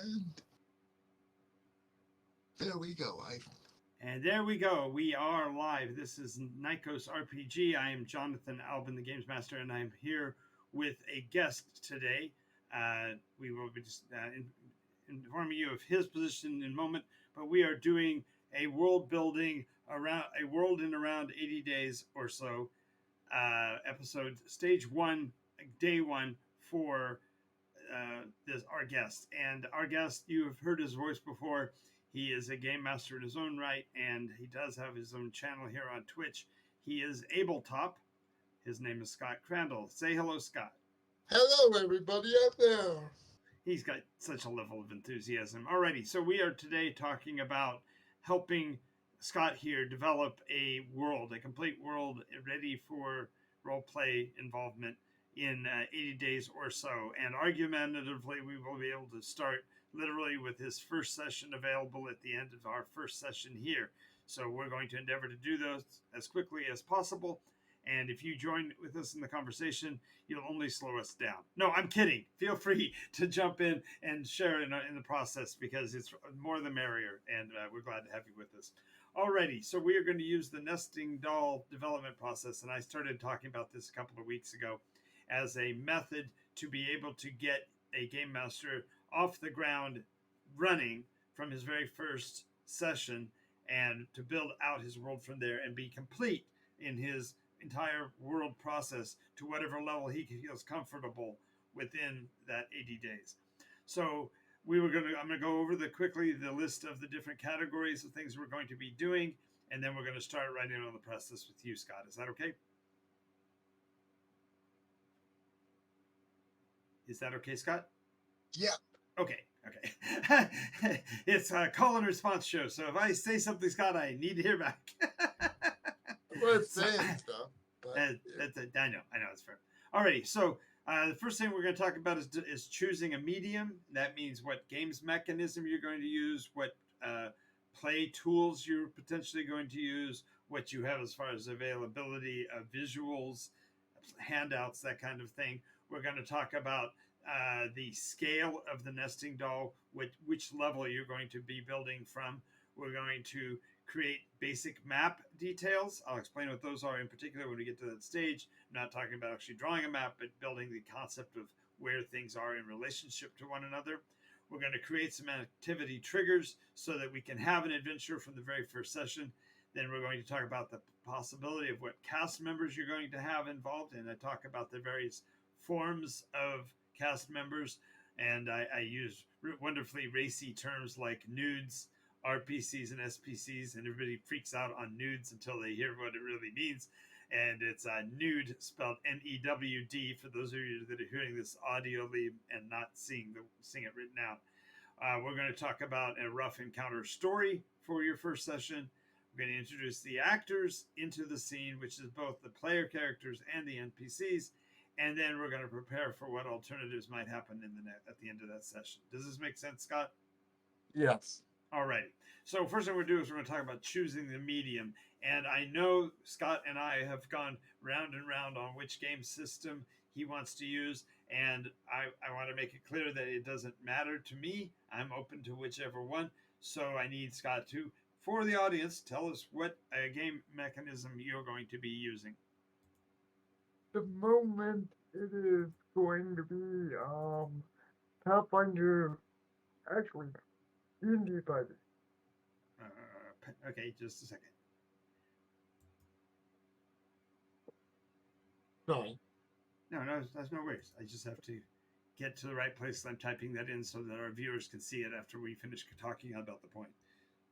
And there we go. And there we go. We are live. This is NycosRPG. I am Jonathan Albin, the Games Master, and I'm here with a guest today. We will be just informing you of his position in a moment, but we are doing a world building around a world in around 80 days or so episode, stage one, day one for our guest. And our guest, you have heard his voice before. He is a game master in his own right, and he does have his own channel here on Twitch. He is Abletop. His name is Scott Crandall. Say hello, Scott. Hello, everybody out there. He's got such a level of enthusiasm. Alrighty, so we are today talking about helping Scott here develop a world, a complete world ready for role play involvement in 80 days or so. And argumentatively, we will be able to start literally with his first session available at the end of our first session here. So we're going to endeavor to do those as quickly as possible. And if you join with us in the conversation, you'll only slow us down. No, I'm kidding. Feel free to jump in and share in the process, because it's more the merrier, and we're glad to have you with us. Alrighty, so we are going to use the nesting doll development process, and I started talking about this a couple of weeks ago as a method to be able to get a game master off the ground running from his very first session, and to build out his world from there and be complete in his entire world process to whatever level he feels comfortable within that 80 days. So I'm going to go over quickly the list of the different categories of things we're going to be doing, and then we're going to start right in on the process with you, Scott. Is that okay? Is that okay, Scott? Yep. Okay. It's a call and response show, so if I say something, Scott, I need to hear back. We're saying stuff. But, I know, it's fair. Alrighty, so the first thing we're going to talk about is choosing a medium. That means what games mechanism you're going to use, what play tools you're potentially going to use, what you have as far as availability of visuals, handouts, that kind of thing. We're going to talk about the scale of the nesting doll, which level you're going to be building from. We're going to create basic map details. I'll explain what those are in particular when we get to that stage. I'm not talking about actually drawing a map, but building the concept of where things are in relationship to one another. We're going to create some activity triggers so that we can have an adventure from the very first session. Then we're going to talk about the possibility of what cast members you're going to have involved. And I talk about the various forms of cast members. And I use wonderfully racy terms like nudes, RPCs and SPCs, and everybody freaks out on nudes until they hear what it really means. And it's nude, spelled N-E-W-D, for those of you that are hearing this audioly and not seeing it written out. We're going to talk about a rough encounter story for your first session. We're going to introduce the actors into the scene, which is both the player characters and the NPCs. And then we're going to prepare for what alternatives might happen at the end of that session. Does this make sense, Scott? Yes. Alrighty. So first thing we're going to do is we're going to talk about choosing the medium. And I know Scott and I have gone round and round on which game system he wants to use. And I want to make it clear that it doesn't matter to me. I'm open to whichever one. So I need Scott to, for the audience, tell us what game mechanism you're going to be using. The moment it is going to be Pathfinder, actually, D&D 5e. Okay, just a second. No. No, that's no worries. I just have to get to the right place. I'm typing that in so that our viewers can see it after we finish talking about the point.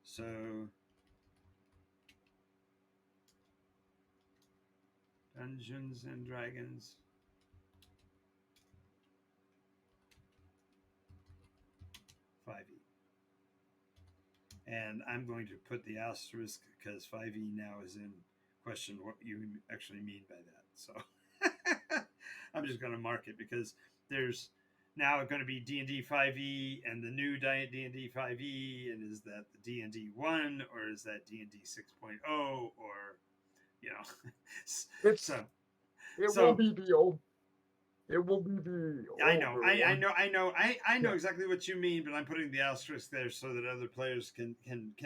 So, Dungeons and Dragons. And I'm going to put the asterisk because 5e now is in question what you actually mean by that. So I'm just going to mark it because there's now going to be D&D 5e and the new D&D 5e. And is that the D&D 1 or is that D&D 6.0 or, It will be the old It will be the I know, older I one. know, I know, I know Yeah. exactly what you mean, but I'm putting the asterisk there so that other players can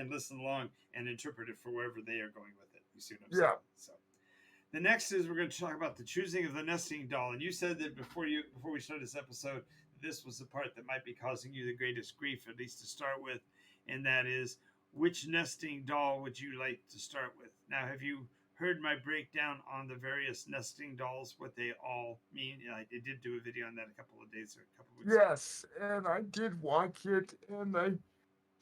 listen along and interpret it for wherever they are going with it. You see what I'm saying? Yeah. So the next is we're going to talk about the choosing of the nesting doll, and you said that before we started this episode, this was the part that might be causing you the greatest grief, at least to start with, and that is which nesting doll would you like to start with? Now, have you heard my breakdown on the various nesting dolls, what they all mean? I did do a video on that a couple of days or a couple of weeks ago. Yes, and I did watch it, and I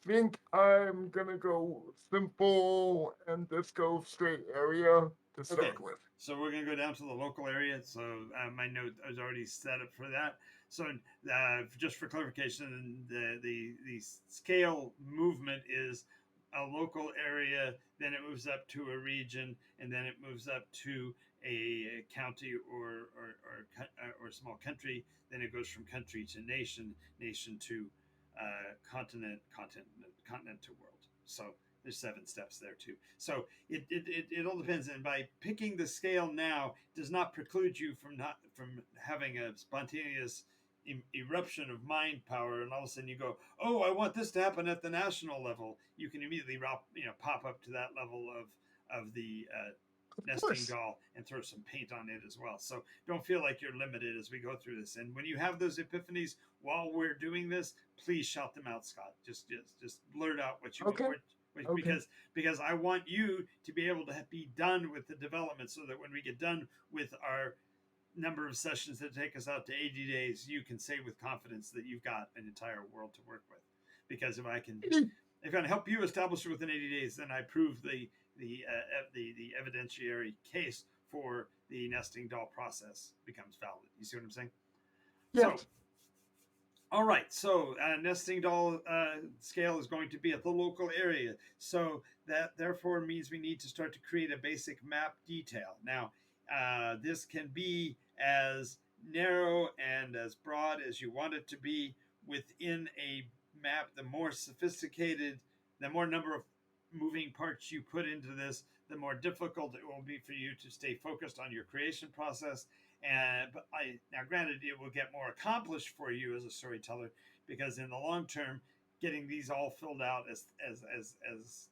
think I'm gonna go simple and just go straight area to Okay, start with. so we're gonna go down to the local area. So my note is already set up for that. So just for clarification, the scale movement is a local area, then it moves up to a region, and then it moves up to a county or a small country. Then it goes from country to nation, nation to continent to world. So there's 7 steps there too. So it all depends. And by picking the scale now does not preclude you from having a spontaneous eruption of mind power, and all of a sudden you go, oh, I want this to happen at the national level. You can immediately pop up to that level of the Of nesting course. doll and throw some paint on it as well. So don't feel like you're limited as we go through this. And when you have those epiphanies while we're doing this, please shout them out, Scott. Just blurt out what you Okay. what Okay. because I want you to be able to be done with the development, so that when we get done with our number of sessions that take us out to 80 days, you can say with confidence that you've got an entire world to work with. Because if I can help you establish it within 80 days, then I prove the evidentiary case for the nesting doll process becomes valid. You see what I'm saying? So Yes. all right, so nesting doll scale is going to be at the local area. So that therefore means we need to start to create a basic map detail. Now, this can be as narrow and as broad as you want it to be within a map. The more sophisticated, the more number of moving parts you put into this, the more difficult it will be for you to stay focused on your creation process. And but now, granted, it will get more accomplished for you as a storyteller, because in the long term, getting these all filled out as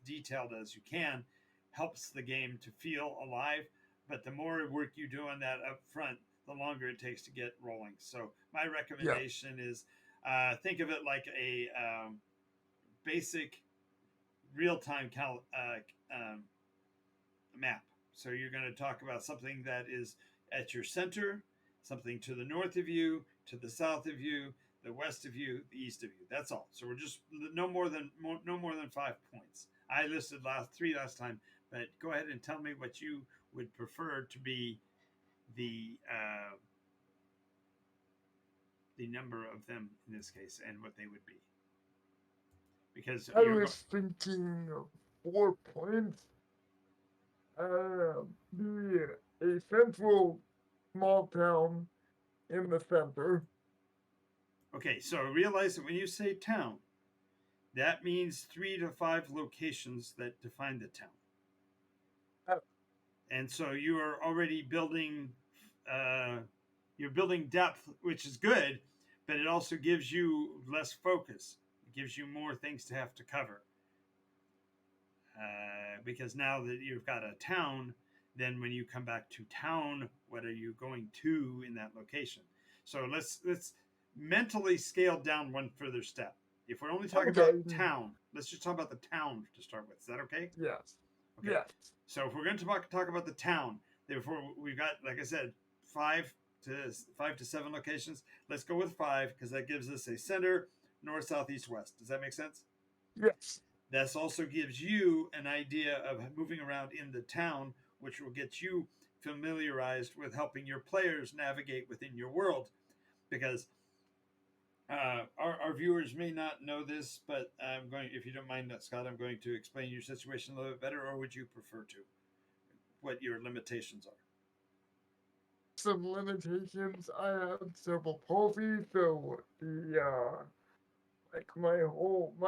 detailed as you can helps the game to feel alive. But the more work you do on that up front, the longer it takes to get rolling. So my Yeah. recommendation is think of it like a basic real-time map. So you're going to talk about something that is at your center, something to the north of you, to the south of you, the west of you, the east of you. That's all. So we're just no more than 5 points. I listed three last time, but go ahead and tell me what you would prefer to be the number of them in this case, and what they would be. Because I was thinking of 4 points. The a central small town in the center. okay, so realize that when you say town, that means 3 to 5 locations that define the town. Uh, And so you are already building, you're building depth, which is good, but it also gives you less focus. It gives you more things to have to cover. Because now that you've got a town, then when you come back to town, what are you going to in that location? So let's mentally scale down one further step. If we're only talking Okay. about town, let's just talk about the town to start with. Is that okay? Yes. Okay. Yes. So if we're going to talk about the town, therefore we've got, like I said, 5 to 7 locations. Let's go with 5 because that gives us a center, north, south, east, west. Does that make sense? Yes. This also gives you an idea of moving around in the town, which will get you familiarized with helping your players navigate within your world. Because our viewers may not know this, but I'm going, if you don't mind, Scott, I'm going to explain your situation a little bit better, or would you prefer to? What your limitations are? Some limitations. I have cerebral palsy, so the like my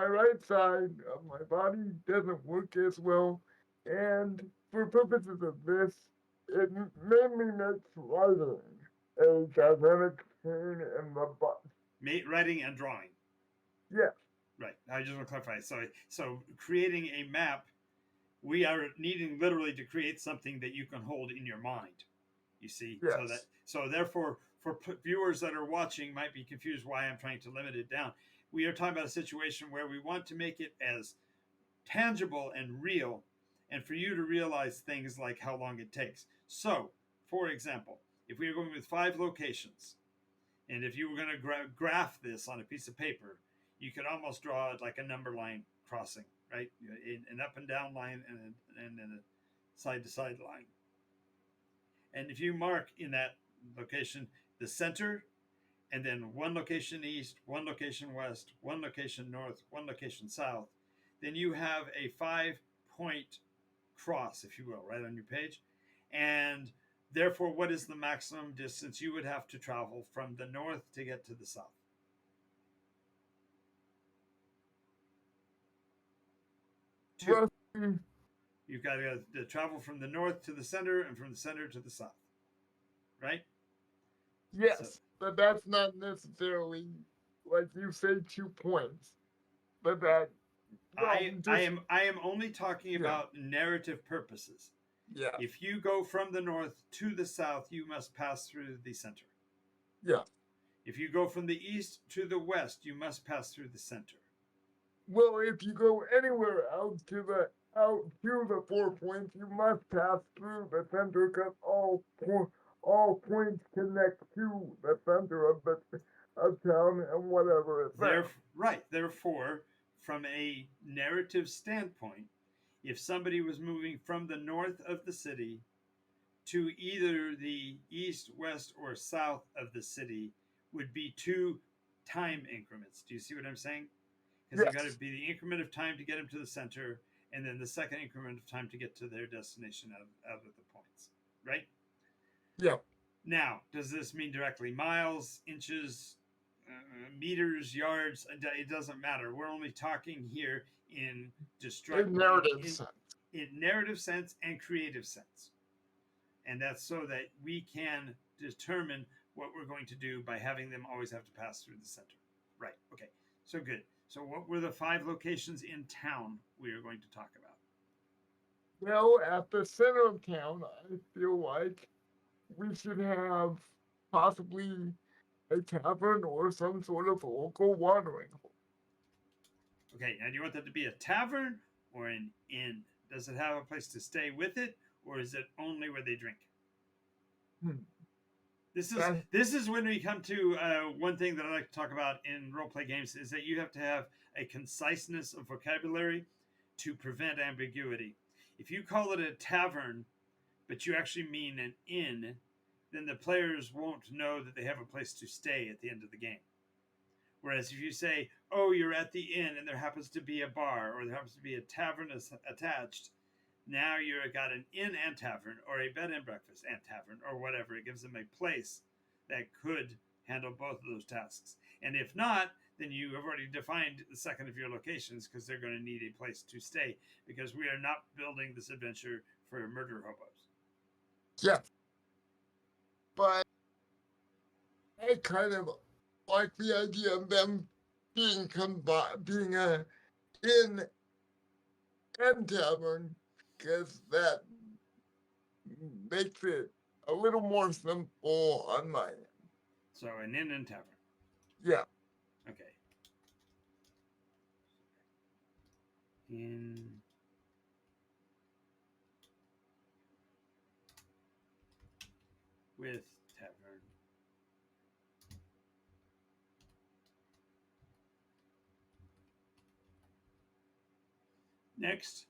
right side of my body doesn't work as well, and for purposes of this, it mainly makes writing. a gigantic pain in the butt. Writing and drawing. Yes, Right. I just want to clarify. So creating a map, we are needing literally to create something that you can hold in your mind. You see, yes, so therefore, for viewers that are watching, might be confused why I'm trying to limit it down. We are talking about a situation where we want to make it as tangible and real, and for you to realize things like how long it takes. So, for example, if we are going with 5 locations, and if you were going to graph this on a piece of paper, you could almost draw it like a number line crossing, right? An up and down line and a side to side line. And if you mark in that location the center, and then one location east, one location west, one location north, one location south, then you have a 5-point cross, if you will, right on your page. And therefore, what is the maximum distance you would have to travel from the north to get to the south? Two. roughly, You've got to travel from the north to the center and from the center to the south, right? yes, So, but that's not necessarily like you say 2 points, but that well, I am only talking yeah, about narrative purposes. yeah, If you go from the north to the south, you must pass through the center. yeah. If you go from the east to the west, you must pass through the center. Well, if you go anywhere out to the 4 points, you must pass through the center because all points connect to the center of town and whatever is there. Right. Therefore, from a narrative standpoint, if somebody was moving from the north of the city to either the east, west, or south of the city, would be 2 time increments. Do you see what I'm saying? Because you've got to Yes, be the increment of time to get them to the center, and then the second increment of time to get to their destination out of the points, right? yeah. Now, does this mean directly miles, inches, meters, yards? It doesn't matter. We're only talking here in In narrative sense. in narrative sense and creative sense, and that's so that we can determine what we're going to do by having them always have to pass through the center. Right. Okay. So good. So what were the 5 locations in town we are going to talk about? Well, at the center of town, I feel like we should have possibly a tavern or some sort of local watering hole. Okay, now do you want that to be a tavern or an inn? Does it have a place to stay with it, or is it only where they drink? Hmm. This is when we come to one thing that I like to talk about in role play games is that you have to have a conciseness of vocabulary to prevent ambiguity. If you call it a tavern, but you actually mean an inn, then the players won't know that they have a place to stay at the end of the game. Whereas if you say, "Oh, you're at the inn and there happens to be a bar or there happens to be a tavern attached," now you've got an inn and tavern, or a bed and breakfast and tavern, or whatever. It gives them a place that could handle both of those tasks. And if not, then you have already defined the second of your locations because they're going to need a place to stay because we are not building this adventure for murder hobos. Yeah. But I kind of like the idea of them being being a inn and tavern, because that makes it a little more simple on my end. So an inn and tavern. Yeah. Okay. Inn. With tavern. Next,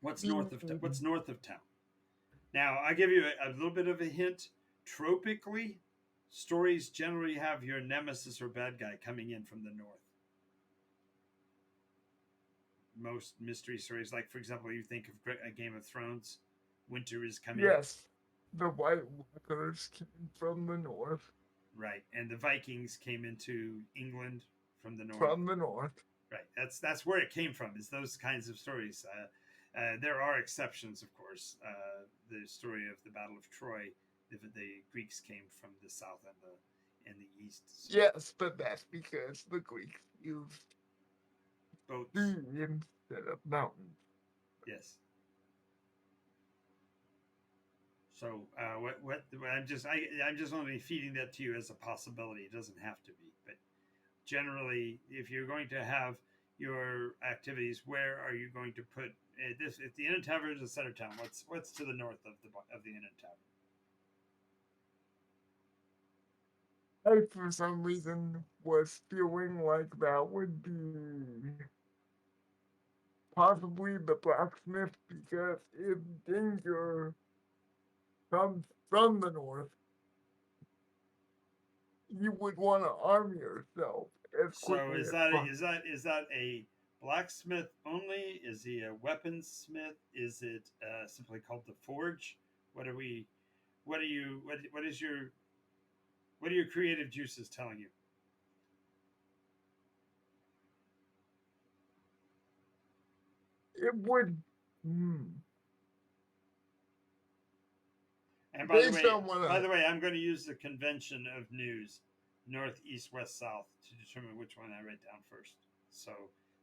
what's north of town? Now, I give you a little bit of a hint. Tropically, stories generally have your nemesis or bad guy coming in from the north. Most mystery stories, like for example, you think of a Game of Thrones, winter is coming. Yes. The White Walkers came from the north. Right, and the Vikings came into England from the north. From the north. Right, that's where it came from. Is those kinds of stories. There are exceptions, of course. The story of the Battle of Troy if the Greeks came from the south and the east. So Yes, but that's because the Greeks used boats. sea instead of mountains. Yes. So I'm just only feeding that to you as a possibility. It doesn't have to be, but generally, if you're going to have your activities, where are you going to put this? If the Inn and Tavern is the center town, what's to the north of the Inn and Tavern? I, for some reason, was feeling like that would be possibly the blacksmith because if danger comes from the north, you would want to arm yourself as So quickly is as that a, possible. is that a blacksmith only? Is he a weaponsmith? Is it simply called the forge? What are we? What are you? What is your? What are your creative juices telling you? It would, hmm, And based on what by I, the way, I'm going to use the convention of news, north, east, west, south, to determine which one I write down first. So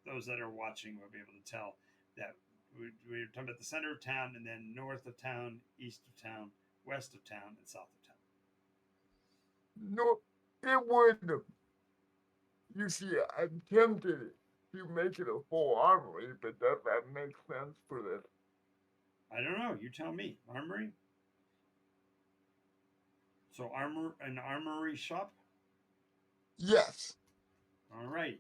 those that are watching will be able to tell that we're talking about the center of town, and then north of town, east of town, west of town, and south of town. no, it would, you see, I'm tempted to make it a full armory, but does that make sense for this? I don't know. You tell me. Armory. So an armory shop. Yes. All right.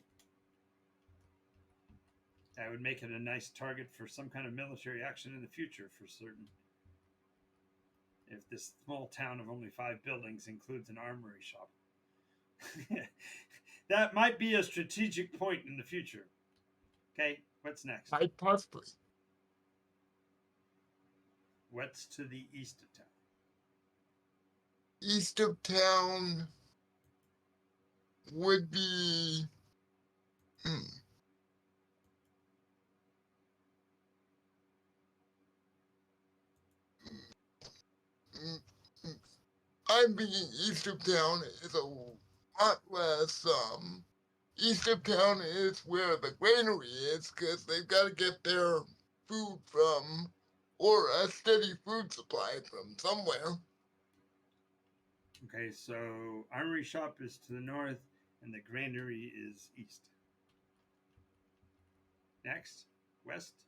That would make it a nice target for some kind of military action in the future, for certain. If this small town of only 5 buildings includes an armory shop, that might be a strategic point in the future. Okay, what's next? Quite possibly. What's to the east of town? East of town would be, hmm, mm, mm, I'm thinking east of town is a lot less, east of town is where the granary is because they've got to get their food from, or a steady food supply from somewhere. Okay, so armory shop is to the north, and the granary is east. Next, west.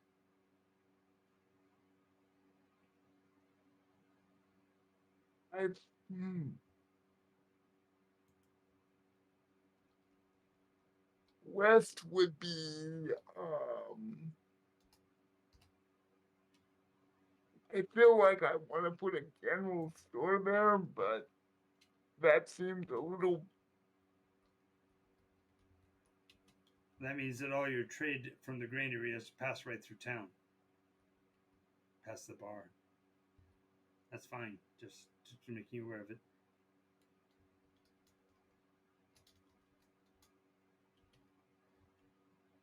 I, hmm, west would be, I feel like I want to put a general store there, but that seems a little, That means that all your trade from the granary has to pass right through town, past the bar. That's fine. Just to make you aware of it.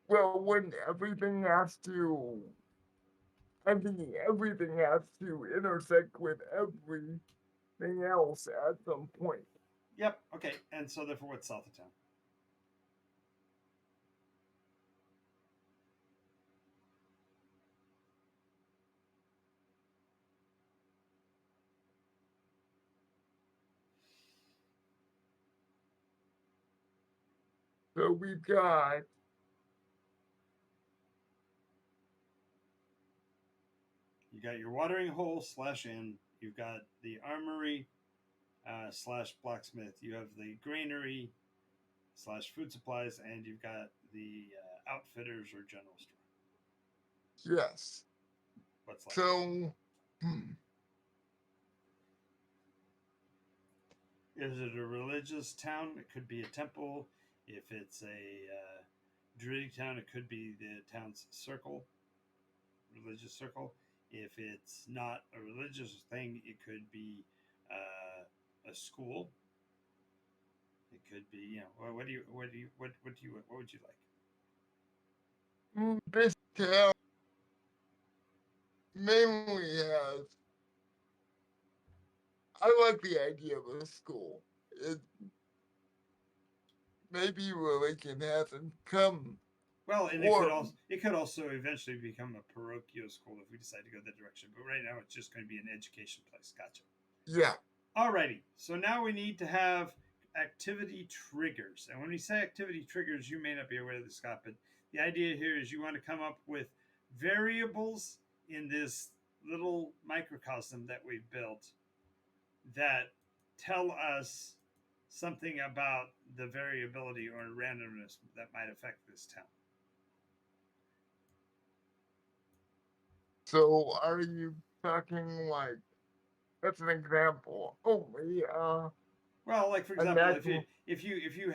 well, when everything has to, I'm thinking everything has to intersect with everything else at some point. Yep. Okay. And so therefore, what's south of town? So we've got, You got your watering hole slash inn. You've got the armory slash blacksmith. You have the granary slash food supplies, and you've got the outfitters or general store. yes. What's left? So, hmm, Is it a religious town? It could be a temple. If it's a druidic town, it could be the town's circle, religious circle. If it's not a religious thing, it could be a school. It could be, what do you, what do you, what do you, what would you like? this town mainly has, I like the idea of a school. It maybe religion hasn't come, Well, and or it could also eventually become a parochial school if we decide to go that direction. But right now, it's just going to be an education place. Gotcha. yeah, Alrighty. So now we need to have activity triggers. And when we say activity triggers, you may not be aware of this, Scott, but the idea here is you want to come up with variables in this little microcosm that we've built that tell us something about the variability or randomness that might affect this town. so are you talking like that's an example only? Well, like for A example, natural, if you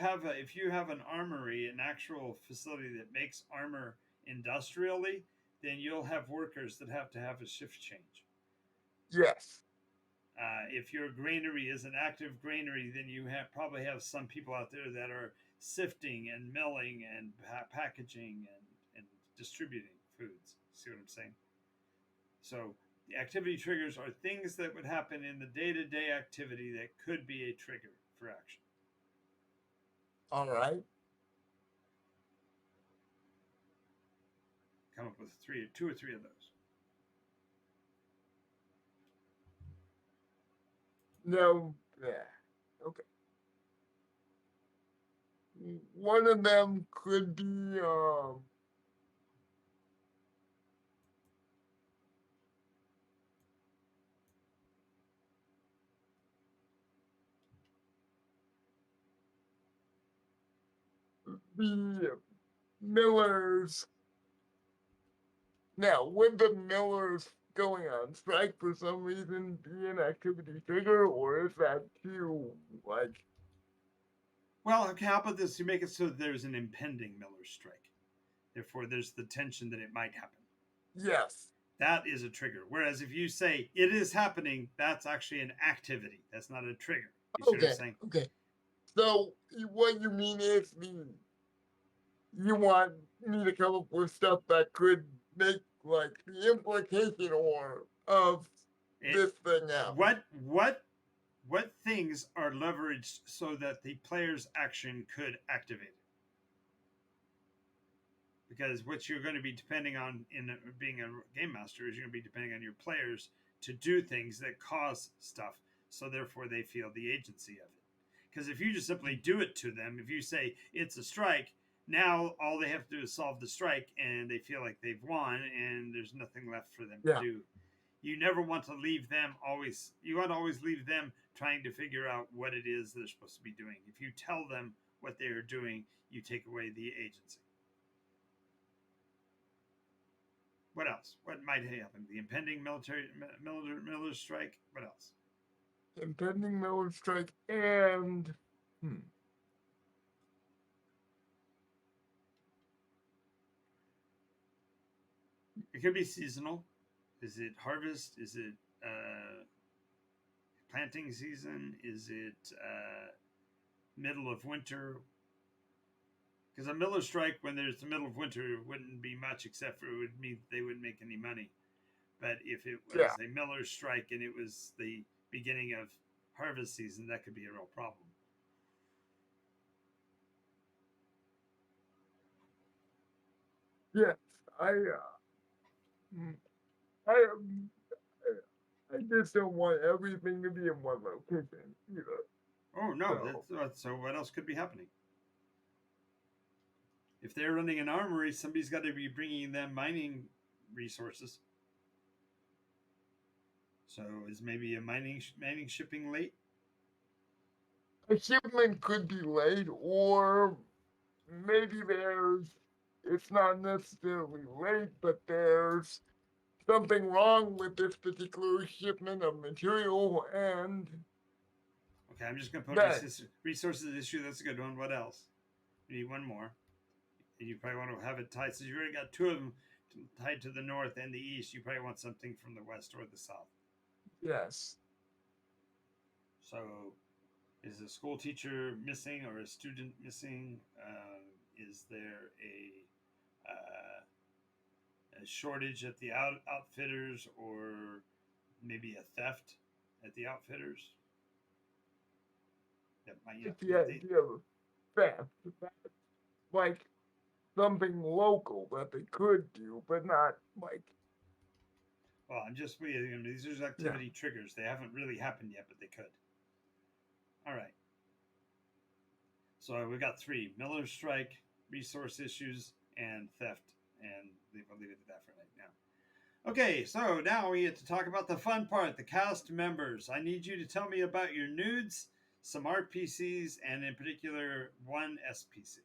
have an armory, an actual facility that makes armor industrially, then you'll have workers that have to have a shift change. yes. If your granary is an active granary, then you probably have some people out there that are sifting and milling and packaging and distributing foods. See what I'm saying? So the activity triggers are things that would happen in the day-to-day activity that could be a trigger for action. All right. Come up with two or three of those. No, yeah. Okay. One of them could be the Millers. Now, would the Millers going on strike for some reason be an activity trigger, or is that too like? Well, okay, how about this? You make it so there's an impending Miller strike. Therefore, there's the tension that it might happen. Yes. That is a trigger. Whereas if you say it is happening, that's actually an activity. That's not a trigger. You see what I'm Okay. saying? Okay. So what you mean is you want me to come up with stuff that could make like the implication or of this thing happen. What things are leveraged so that the player's action could activate it? Because what you're going to be depending on in being a game master is you're going to be depending on your players to do things that cause stuff, so therefore they feel the agency of it. Because if you just simply do it to them, if you say it's a strike, now all they have to do is solve the strike and they feel like they've won and there's nothing left for them Yeah. to do. You never want to leave them always, you want to always leave them trying to figure out what it is they're supposed to be doing. If you tell them what they are doing, you take away the agency. What else? What might happen? The impending Miller strike. What else? Impending Miller strike and It could be seasonal. Is it harvest? Is it planting season? Is it middle of winter? Because a Miller strike, when there's the middle of winter, wouldn't be much except for it would mean they wouldn't make any money. But if it was a Miller strike and it was the beginning of harvest season, that could be a real problem. yes, I I just don't want everything to be in one location either. Oh no! So, So what else could be happening? If they're running an armory, somebody's got to be bringing them mining resources. So is maybe a mining shipping late? a shipment could be late, or maybe it's not necessarily late, but there's something wrong with this particular shipment of material, and Okay, I'm just going to put that resources issue. That's a good one. What else? We need one more. And you probably want to have it tied. Since you already got two of them tied to the north and the east, you probably want something from the west or the south. yes. So is a school teacher missing or a student missing? Is there a shortage at the outfitters or maybe a theft at the outfitters. That might, Like the idea of theft. That's like something local that they could do, but not like. well, I'm just these are activity triggers. They haven't really happened yet, but they could. All right. So we got 3: Miller's strike, resource issues, and theft. And we'll leave it at that for right now. Okay, so now we get to talk about the fun part, the cast members. I need you to tell me about your nudes, some RPCs, and in particular, one SPC.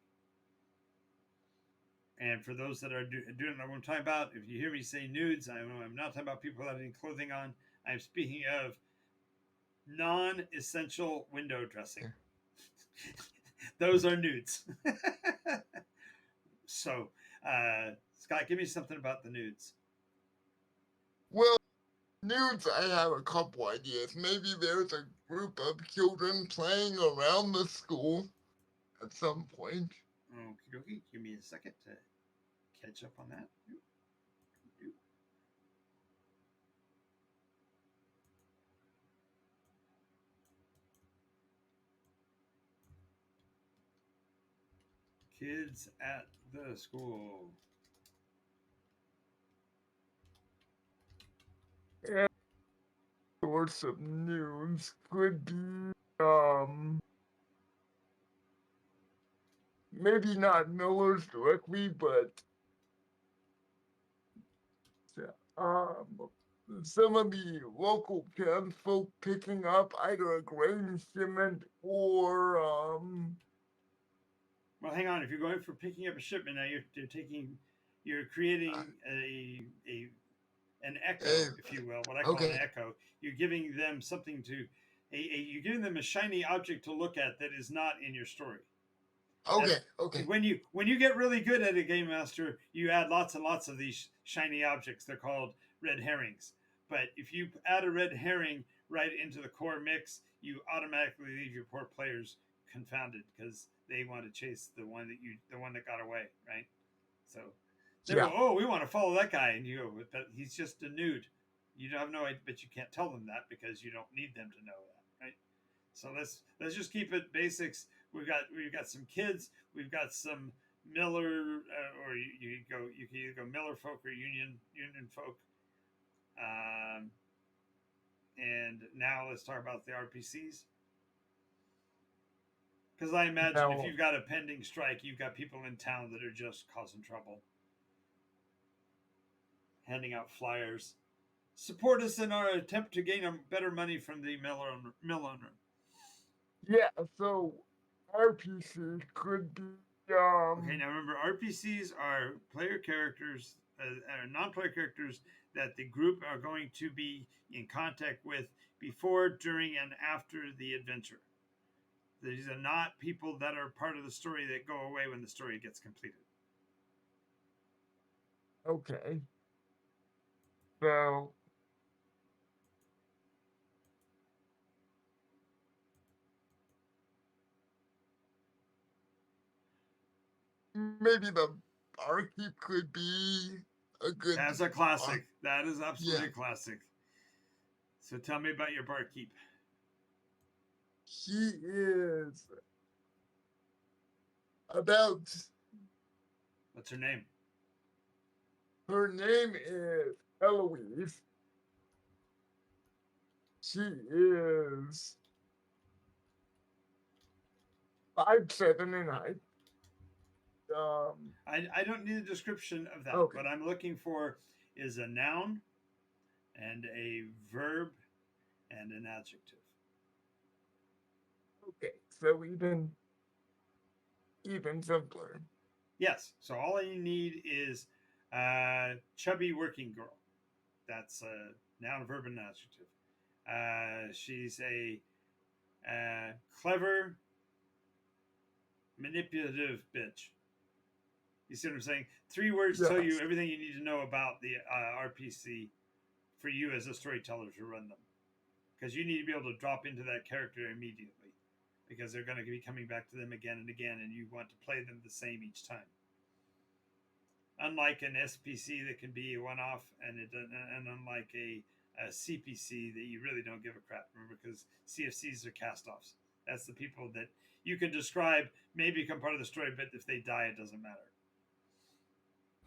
And for those that are doing what I'm talking about, if you hear me say nudes, I'm not talking about people that have clothing on. I'm speaking of non-essential window dressing. Those are nudes. So, Scott, give me something about the nudes. Well, nudes, I have a couple ideas. Maybe there's a group of children playing around the school at some point. Okay, give me a second to catch up on that. Kids at the school. And sorts of news could be maybe not Miller's directly, but some of the local townsfolk picking up either a grain shipment or Well, hang on. If you're going for picking up a shipment, now you're creating an echo, if you will, what I call an echo. You're giving them something to, you're giving them a shiny object to look at that is not in your story. Okay. When you get really good at a game master, you add lots and lots of these shiny objects. They're called red herrings. But if you add a red herring right into the core mix, you automatically leave your poor players confounded because they want to chase the one that got away, right? So they go, oh, we want to follow that guy, and you go, but he's just a nude. You don't have no idea, but you can't tell them that because you don't need them to know that, right? So let's just keep it basics. We've got some kids. We've got some Miller, or you can either go Miller folk or Union folk. And now let's talk about the RPCs. Because I imagine if you've got a pending strike, you've got people in town that are just causing trouble, handing out flyers. Support us in our attempt to gain better money from the mill owner. Yeah, so RPC could be Okay, now remember, RPCs are player characters, non-player characters that the group are going to be in contact with before, during, and after the adventure. These are not people that are part of the story that go away when the story gets completed. Okay. So maybe the barkeep could be a good. That's a classic. That is absolutely a classic. So tell me about your barkeep. She is about. What's her name? Her name is Eloise. She is 5'7" in height. I don't need a description of that. Okay. What I'm looking for is a noun and a verb and an adjective. Okay, so even simpler. Yes. So all you need is chubby working girl. That's a noun, verb, and adjective. She's a clever, manipulative bitch. You see what I'm saying? 3 words tell you everything you need to know about the RPC for you as a storyteller to run them. Because you need to be able to drop into that character immediately. Because they're going to be coming back to them again and again, and you want to play them the same each time. Unlike an SPC that can be a one-off, and unlike a CPC that you really don't give a crap. Remember, because CFCs are cast-offs. That's the people that you can describe, maybe become part of the story, but if they die, it doesn't matter.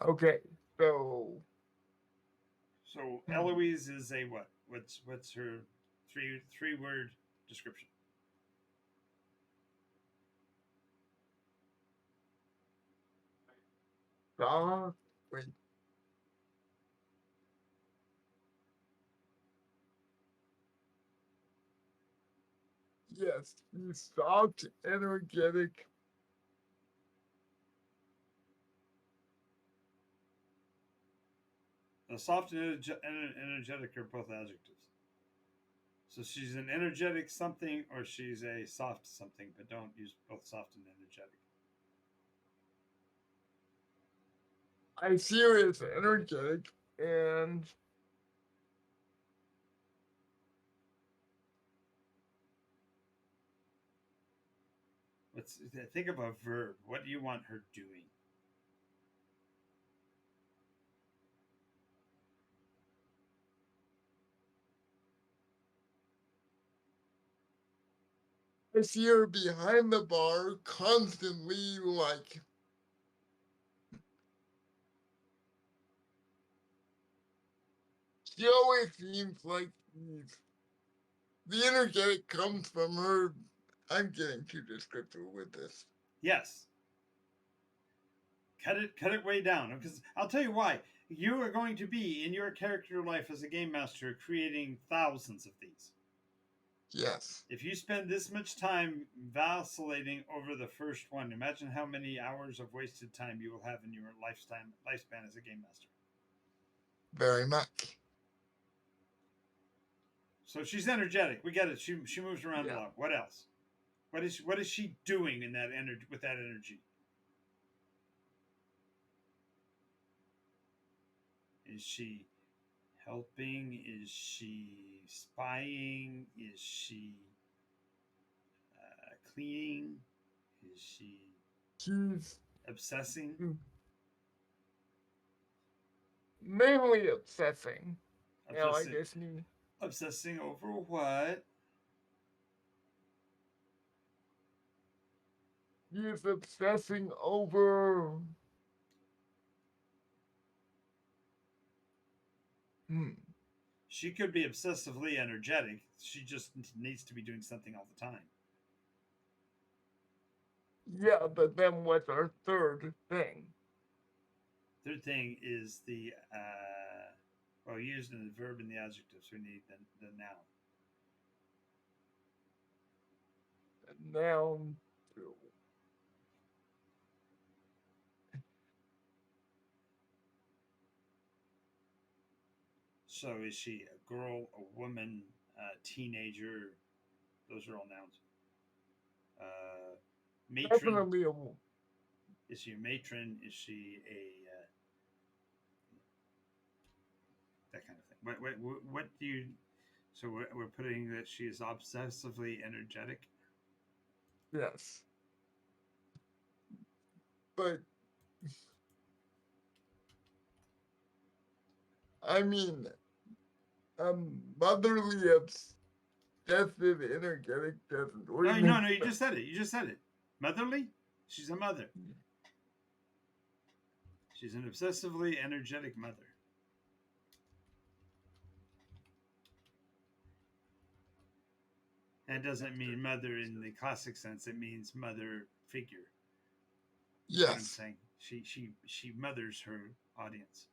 Okay, so So Eloise is a what? What's her three-word description? wait. Yes, she's soft, energetic. Soft and energetic are both adjectives. So she's an energetic something, or she's a soft something, but don't use both soft and energetic. I see her as energetic, and Let's think of a verb. What do you want her doing? I see her behind the bar constantly, like, she always seems like the energetic comes from her. I'm getting too descriptive with this. Yes. Cut it way down. Because I'll tell you why. You are going to be in your character life as a game master creating thousands of these. Yes. If you spend this much time vacillating over the first one, imagine how many hours of wasted time you will have in your lifespan as a game master. Very much. So she's energetic. We get it. She moves around a lot. What else? What is she doing in that energy with that energy? Is she helping? Is she spying? Is she cleaning? Is She's obsessing? Mainly obsessing. Obsessing. I guess me. Obsessing over what? He's obsessing over. She could be obsessively energetic. She just needs to be doing something all the time. Yeah, but then what's our third thing? Third thing is the used in the verb and the adjective, so we need the noun. The noun. So is she a girl, a woman, a teenager? Those are all nouns. Matron. Definitely a woman. Is she a matron? Is she a that kind of thing? What do you? So we're putting that she is obsessively energetic. Yes. But I mean, motherly obsessive energetic doesn't. No, you just said it. You just said it. Motherly? She's a mother. She's an obsessively energetic mother. That doesn't mean mother in the classic sense. It means mother figure. Yes. You know what I'm saying? She mothers her audience.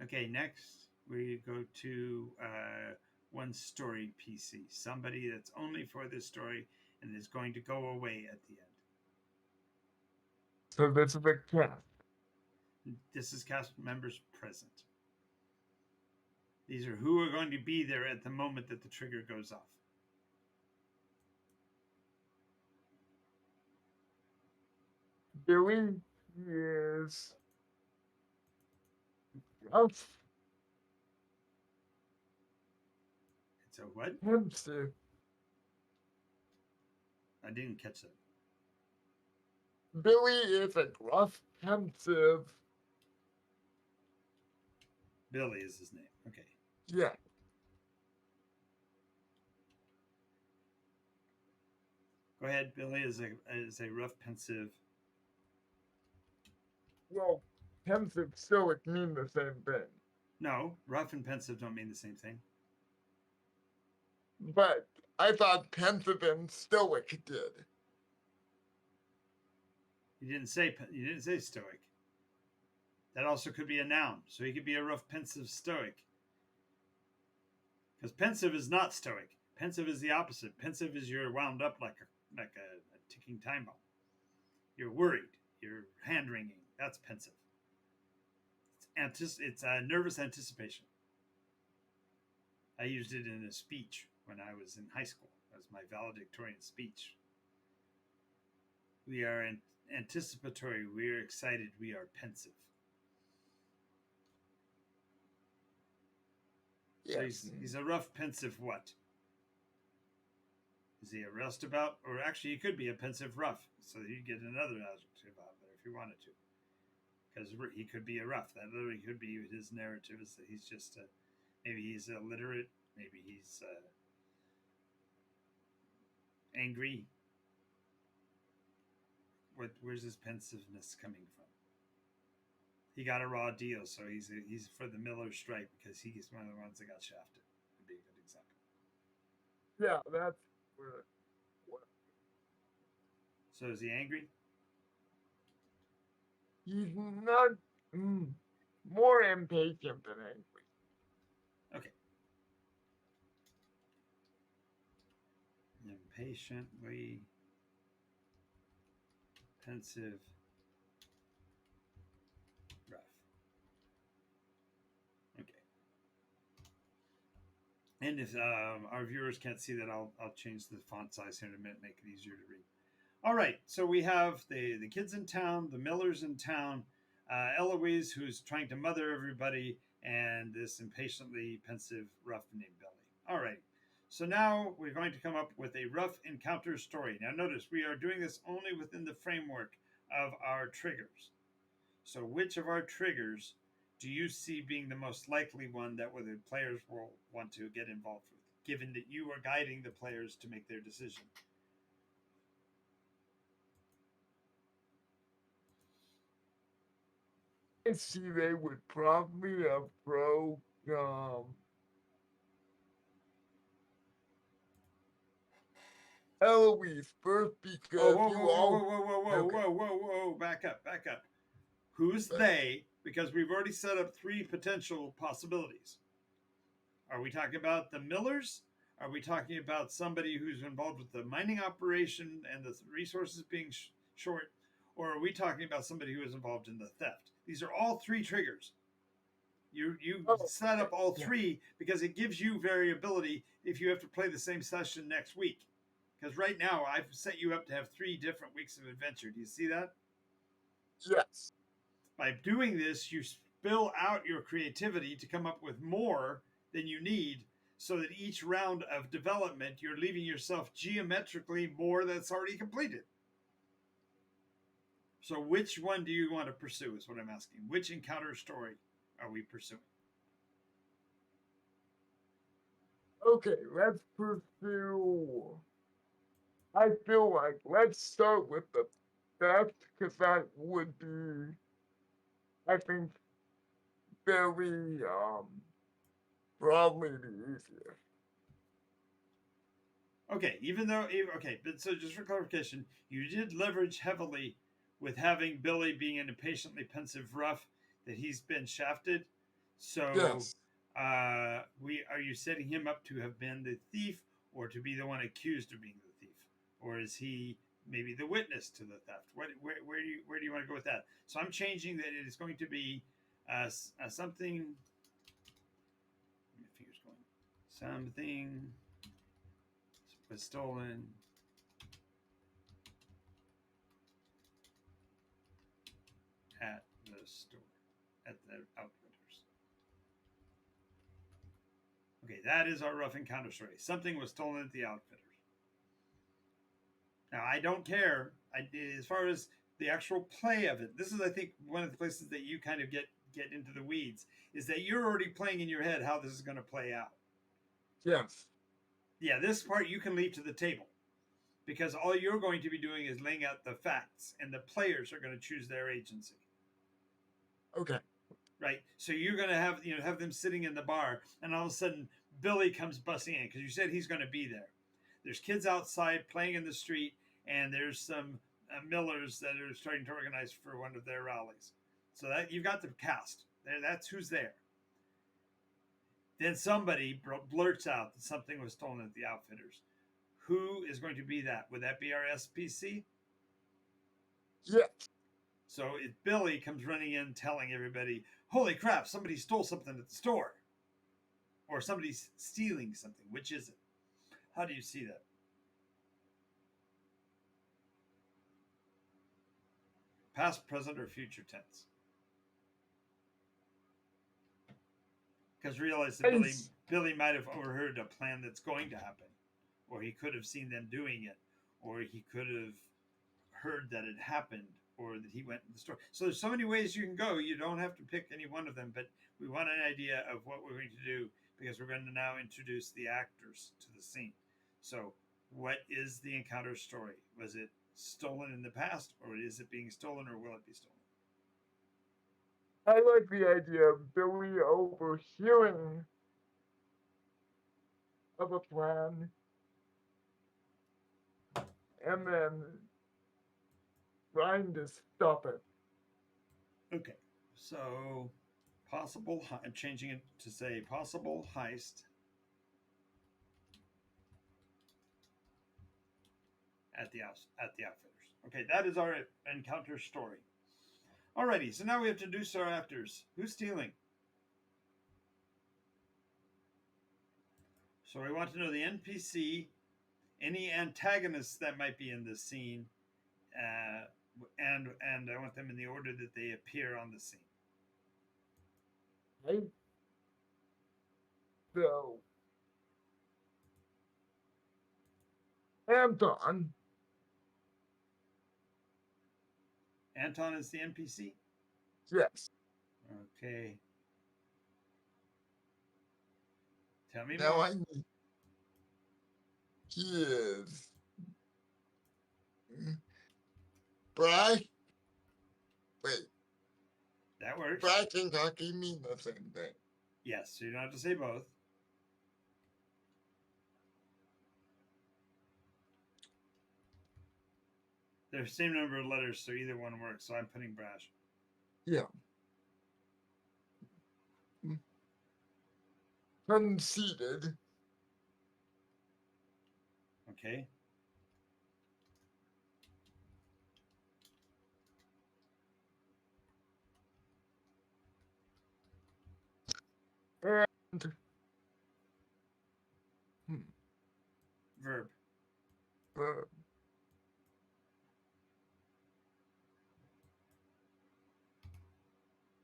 Okay, next we go to one story PC. Somebody that's only for this story and is going to go away at the end. So this is a cast. This is cast members present. These are who are going to be there at the moment that the trigger goes off. Billy is rough. It's a what? Pensive. I didn't catch that. Billy is a gruff, pensive Billy is his name. Okay. Yeah. Go ahead. Billy is a rough, pensive. Well, pensive, stoic mean the same thing. No, rough and pensive don't mean the same thing. But I thought pensive and stoic did. You didn't say stoic. That also could be a noun. So he could be a rough, pensive, stoic. Because pensive is not stoic. Pensive is the opposite. Pensive is you're wound up like a ticking time bomb. You're worried. You're hand wringing. That's pensive. It's nervous anticipation. I used it in a speech when I was in high school. That was my valedictorian speech. We are anticipatory. We are excited. We are pensive. Yes. So he's a rough, pensive what? Is he a roustabout? Or actually, he could be a pensive rough. So you get another adjective out there if you wanted to. Because he could be a rough. That literally could be his narrative is that he's just maybe he's illiterate. Maybe he's angry. Where's his pensiveness coming from? He got a raw deal, so he's for the Miller strike because he's one of the ones that got shafted. Would be a good example. Yeah, that's where. So is he angry? He's not more impatient than angry. Okay. Impatiently pensive rough. Okay. And if our viewers can't see that, I'll change the font size here in a minute, make it easier to read. All right, so we have the kids in town, the Millers in town, Eloise, who's trying to mother everybody, and this impatiently pensive rough named Billy. All right, so now we're going to come up with a rough encounter story. Now notice, we are doing this only within the framework of our triggers. So which of our triggers do you see being the most likely one that the players will want to get involved with, given that you are guiding the players to make their decision? I see they would probably approach Eloise first because whoa, you whoa, all. whoa, whoa, whoa, Okay. whoa, whoa, whoa, back up. Who's they? Because we've already set up 3 potential possibilities. Are we talking about the Millers? Are we talking about somebody who's involved with the mining operation and the resources being short? Or are we talking about somebody who is involved in the theft? These are all 3 triggers. You set up all 3 because it gives you variability if you have to play the same session next week. Because right now I've set you up to have 3 different weeks of adventure. Do you see that? Yes. By doing this, you spill out your creativity to come up with more than you need, so that each round of development, you're leaving yourself geometrically more that's already completed. So which one do you want to pursue is what I'm asking. Which encounter story are we pursuing? Okay, let's pursue. I feel like let's start with the theft because that would be, I think, very broadly the easiest. Okay, but so just for clarification, you did leverage heavily with having Billy being an impatiently pensive rough that he's been shafted. So Yes. are you setting him up to have been the thief or to be the one accused of being the thief? Or is he maybe the witness to the theft? Where do you want to go with that? So I'm changing that it is going to be something. My fingers going. Something was stolen at the store, at the Outfitters. Okay, that is our rough encounter story. Something was stolen at the Outfitters. Now, I don't care as far as the actual play of it. This is, I think, one of the places that you kind of get get into the weeds, is that you're already playing in your head how this is going to play out. Yes. Yeah, this part you can leave to the table because all you're going to be doing is laying out the facts, and the players are going to choose their agency. Okay. Right. So you're going to have them sitting in the bar, and all of a sudden Billy comes busting in because you said he's going to be there. There's kids outside playing in the street, and there's some millers that are starting to organize for one of their rallies. So that you've got the cast. That's who's there. Then somebody blurts out that something was stolen at the Outfitters. Who is going to be that? Would that be our SPC? Yes. So if Billy comes running in telling everybody, holy crap, somebody stole something at the store. Or somebody's stealing something. Which is it? How do you see that? Past, present, or future tense? Because realize that Billy might have overheard a plan that's going to happen. Or he could have seen them doing it. Or he could have heard that it happened. Or that he went to the store. So there's so many ways you can go. You don't have to pick any one of them. But we want an idea of what we're going to do because we're going to now introduce the actors to the scene. So what is the encounter story? Was it stolen in the past, or is it being stolen, or will it be stolen? I like the idea of Billy overhearing of a plan and then trying to stop it. Okay, so possible. I'm changing it to say possible heist at the Outfitters. Okay, that is our encounter story. Alrighty, so now we have to introduce our actors. Who's stealing? So we want to know the NPC, any antagonists that might be in the scene, and I want them in the order that they appear on the scene. Right? So, Anton. Anton is the NPC? Yes. Okay. Tell me Now more. I need. He is. But I. Wait. That works. Black and cocky mean the same thing. Yes, so you don't have to say both. They're the same number of letters, so either one works. So I'm putting brash. Yeah. Conceited. Okay. And Verb.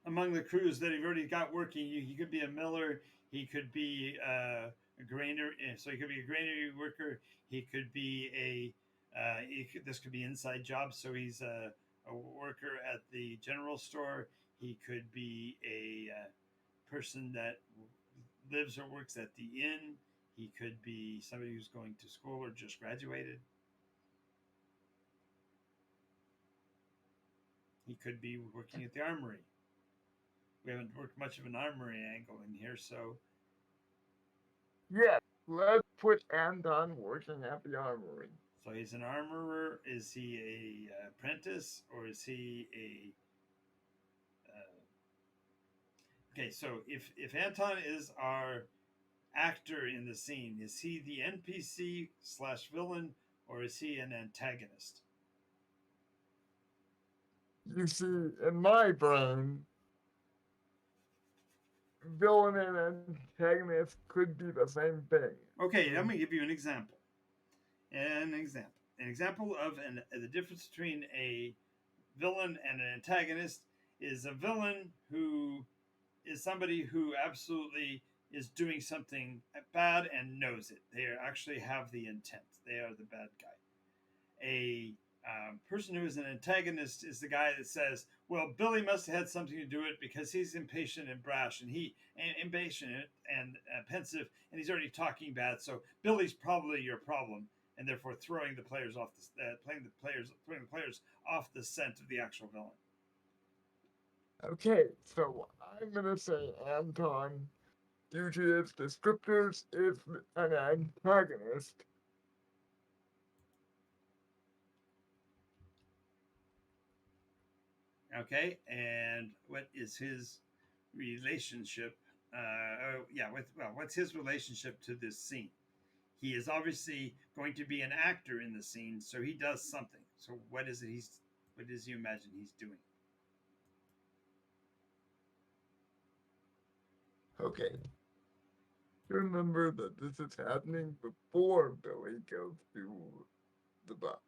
Among the crews that you've already got working, he could be a miller. He could be a grainer. So he could be a granary worker. He could be this could be inside job. So he's a worker at the general store. He could be a person that lives or works at the inn. He could be somebody who's going to school or just graduated. He could be working at the armory. We haven't worked much of an armory angle in here, so. yes, let's put Anton working at the armory. So he's an armorer. Is he a apprentice, or is he a? Okay, so if Anton is our actor in the scene, is he the NPC / villain, or is he an antagonist? You see, in my brain, villain and antagonist could be the same thing. Okay, let me give you an example. An example of the difference between a villain and an antagonist is a villain who is somebody who absolutely is doing something bad and knows it. They actually have the intent. They are the bad guy. A person who is an antagonist is the guy that says, "Well, Billy must have had something to do with it because he's impatient and brash, and impatient and pensive, and he's already talking bad. So Billy's probably your problem, and therefore throwing the players off throwing the players off the scent of the actual villain." Okay, so I'm gonna say Anton, due to its descriptors, is an antagonist. Okay, and what is his relationship? What's his relationship to this scene? He is obviously going to be an actor in the scene, so he does something. So what is it? What does you imagine he's doing? Okay. Remember that this is happening before Billy goes to the bar.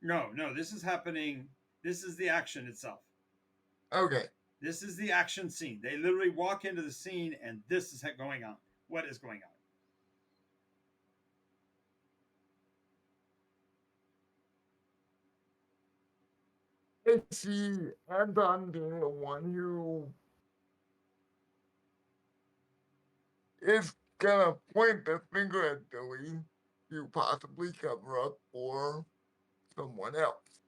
No, this is happening. This is the action itself. Okay. This is the action scene. They literally walk into the scene, and this is going on. What is going on? I see Anton being the one who is gonna point the finger at Billy to possibly cover up for someone else.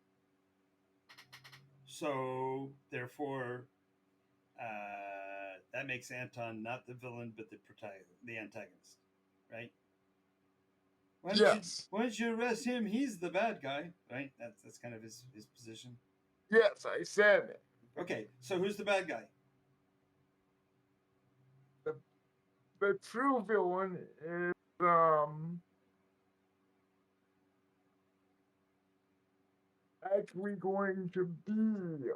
So therefore, that makes Anton not the villain, but the antagonist, right? Why don't you arrest him? He's the bad guy, right? That's kind of his position. Yes, I said it. Okay, so who's the bad guy? The true villain is actually going to be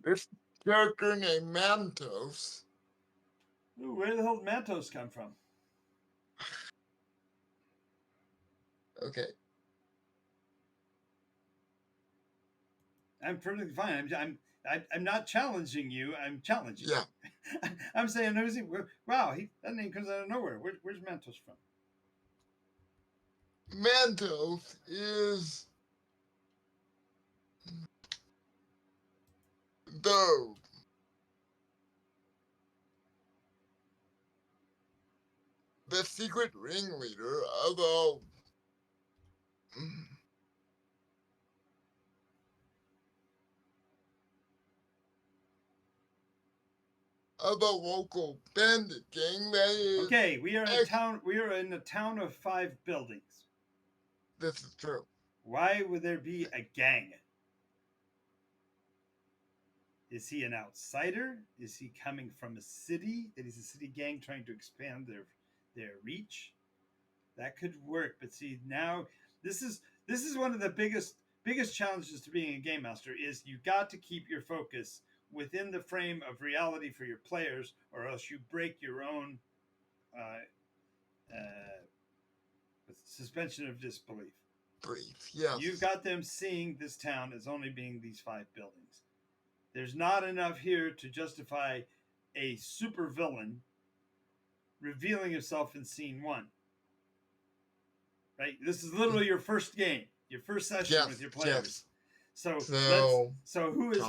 this character named Mantos. Ooh, where the hell did Mantos come from? Okay. I'm perfectly fine. I'm not challenging you. I'm challenging. Yeah. I'm saying, wow, that name comes out of nowhere. Where's Mantos from? Mantos is the secret ringleader of a local bandit gang that is. Okay, we are in a town. We are in a town of 5 buildings. This is true. Why would there be a gang? Is he an outsider? Is he coming from a city? That he's a city gang trying to expand their reach? That could work, but see now this is one of the biggest challenges to being a game master is you got to keep your focus within the frame of reality for your players, or else you break your own suspension of disbelief. Yes. You've got them seeing this town as only being these 5 buildings. There's not enough here to justify a super villain revealing himself in scene 1. Right? This is literally your first game, your first session with your players. Yes. So who is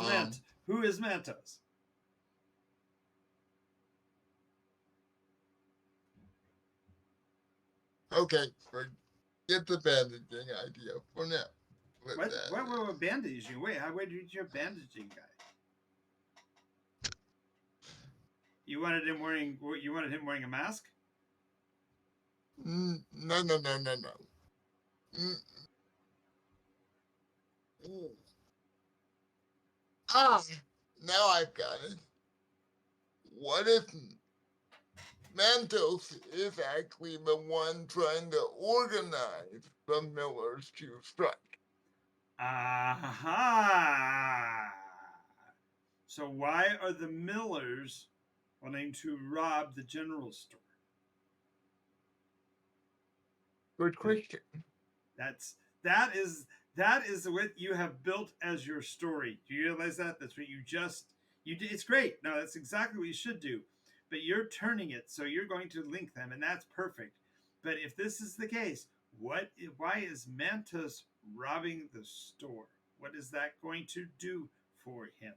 Who is Mantos? Okay, forget the bandaging idea for now. What bandaging? Wait, where did your bandaging guy? You wanted him wearing a mask? No. Now I've got it. What if Mantos is actually the one trying to organize the Millers to strike? Aha! So why are the Millers wanting to rob the general store? Good question. That is what you have built as your story. Do you realize that? That's what you did. It's great. No, that's exactly what you should do. But you're turning it, so you're going to link them, and that's perfect. But if this is the case, why is Mantos robbing the store? What is that going to do for him?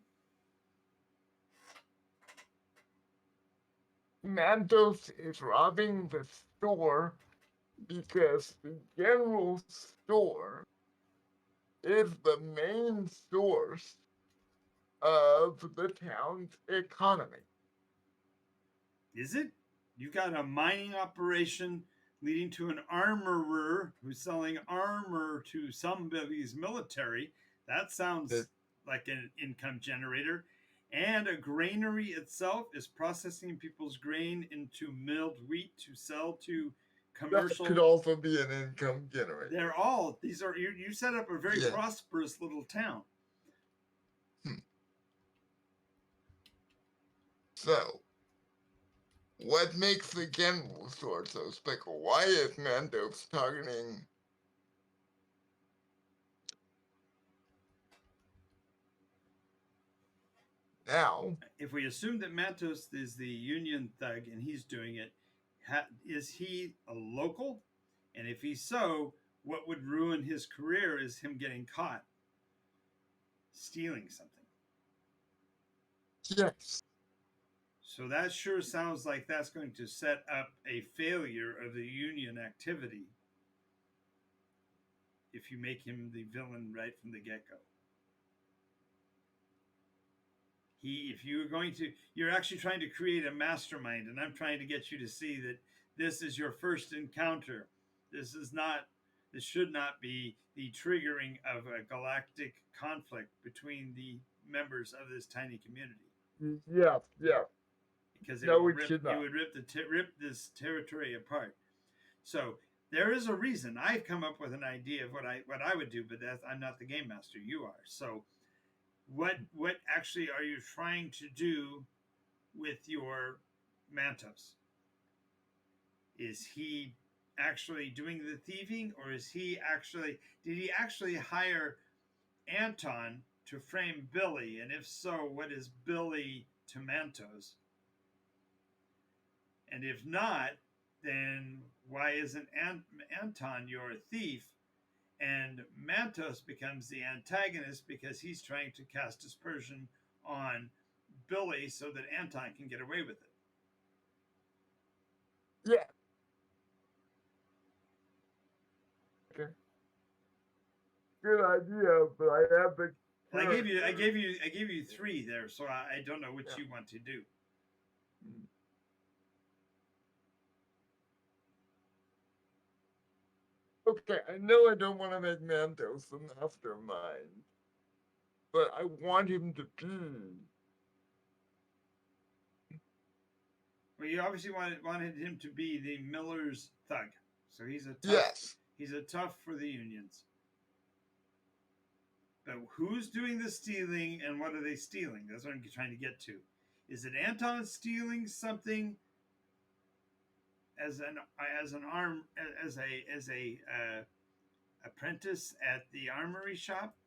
Mantos is robbing the store because the general store is the main source of the town's economy. Is it? You've got a mining operation leading to an armorer who's selling armor to somebody's military. That sounds like an income generator. And a granary itself is processing people's grain into milled wheat to sell to commercial. That could also be an income generator. You set up a very prosperous little town. So, what makes the general store so special? Why is Mandos targeting? Now, if we assume that Mantos is the union thug and he's doing it, is he a local? And if he's so, what would ruin his career is him getting caught stealing something. Yes. So that sure sounds like that's going to set up a failure of the union activity if you make him the villain right from the get-go. You're actually trying to create a mastermind, and I'm trying to get you to see that this is your first encounter. This should not be the triggering of a galactic conflict between the members of this tiny community. Yeah. Because it would rip this territory apart. So there is a reason. I've come up with an idea of what I would do, but I'm not the game master. You are. So what actually are you trying to do with your Mantos? Is he actually doing the thieving, or did he actually hire Anton to frame Billy? And if so, what is Billy to Mantos? And if not, then why isn't Anton your thief? And Mantos becomes the antagonist because he's trying to cast aspersion on Billy so that Anton can get away with it. Yeah. Okay. Good idea, but I have the. I gave you 3 there, so I don't know what you want to do. Okay, I know I don't want to make Mantos the mastermind, but I want him to be. Well, you obviously wanted him to be the miller's thug, so he's a tough. Yes. He's a tough for the unions. But who's doing the stealing, and what are they stealing? That's what I'm trying to get to. Is it Anton stealing something as a apprentice at the armory shop?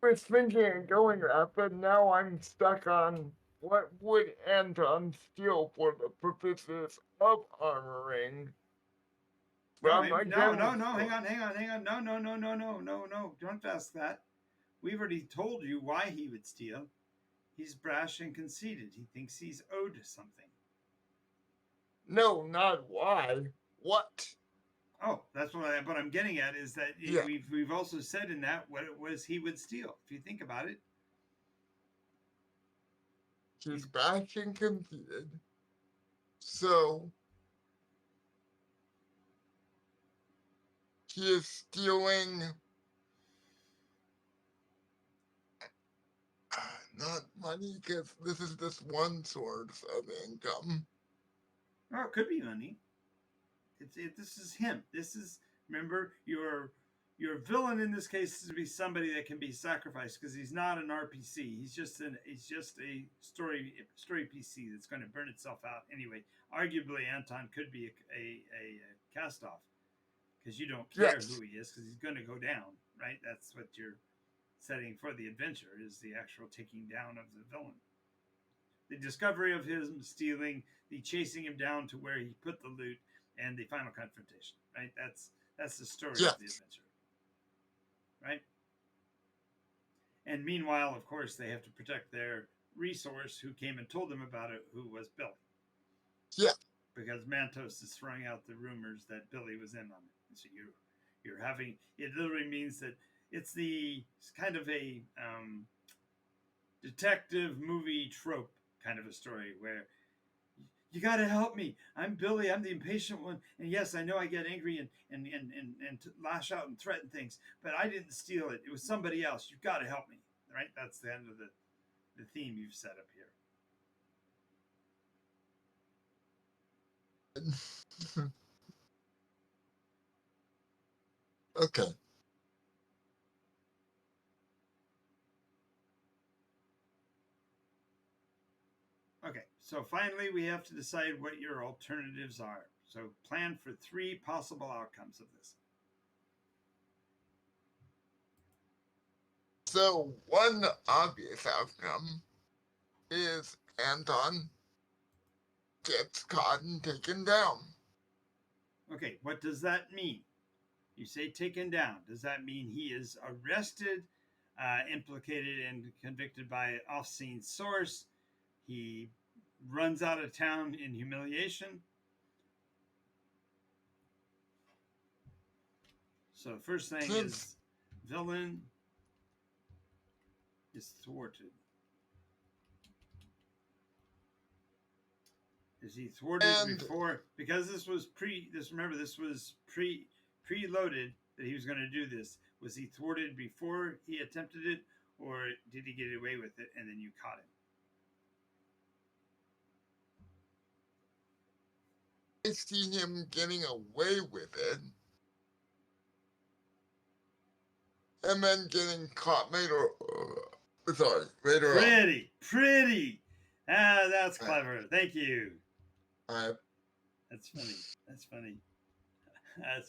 I was thinking of going that, but now I'm stuck on what would Anton steal for the purposes of armoring. No, hang on. No. Don't ask that. We've already told you why he would steal. He's brash and conceited. He thinks he's owed something. No, not why. What? Oh, that's what I'm getting at is that we've also said in that what it was he would steal. If you think about it, He's brash and conceited. So he is stealing not money, because this is just one source of income. Oh, it could be money. This is him. Remember, your villain in this case is to be somebody that can be sacrificed because he's not an RPC. He's just a story PC that's going to burn itself out anyway. Arguably, Anton could be a cast off because you don't care who he is because he's going to go down, right? That's what you're setting for the adventure, is the actual taking down of the villain. the discovery of him stealing, the chasing him down to where he put the loot, and the final confrontation. Right? That's the story Yes. of the adventure. Right? And meanwhile, of course, they have to protect their resource who came and told them about it, who was Billy. Yeah. Because Mantos is throwing out the rumors that Billy was in on it. And so you're having, it literally means that it's kind of a detective movie trope kind of a story where you got to help me. I'm Billy. I'm the impatient one. And yes, I know I get angry and lash out and threaten things, but I didn't steal it. It was somebody else. You've got to help me. Right? That's the end of the theme you've set up here. Okay. Okay, so finally we have to decide what your alternatives are. So plan for 3 possible outcomes of this. So one obvious outcome is Anton gets caught and taken down. Okay, what does that mean? You say taken down. Does that mean he is arrested, implicated, and convicted by an off-scene source? He runs out of town in humiliation? So the first thing is villain is thwarted. Is he thwarted before? Because this was remember, this was preloaded that he was going to do this. Was he thwarted before he attempted it, or did he get away with it and then you caught him? I see him getting away with it, and then getting caught later. Later on. Pretty. That's clever. Thank you. That's funny. That's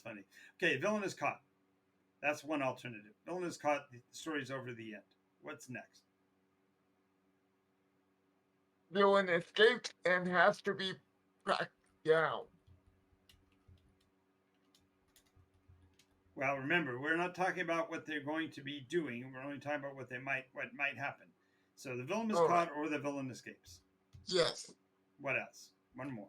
funny. Okay, villain is caught. That's one alternative. Villain is caught. The story's over the end. What's next? Villain escapes and has to be tracked down. Well, remember, we're not talking about what they're going to be doing. We're only talking about what might happen. So the villain is caught or the villain escapes. Yes. What else? One more.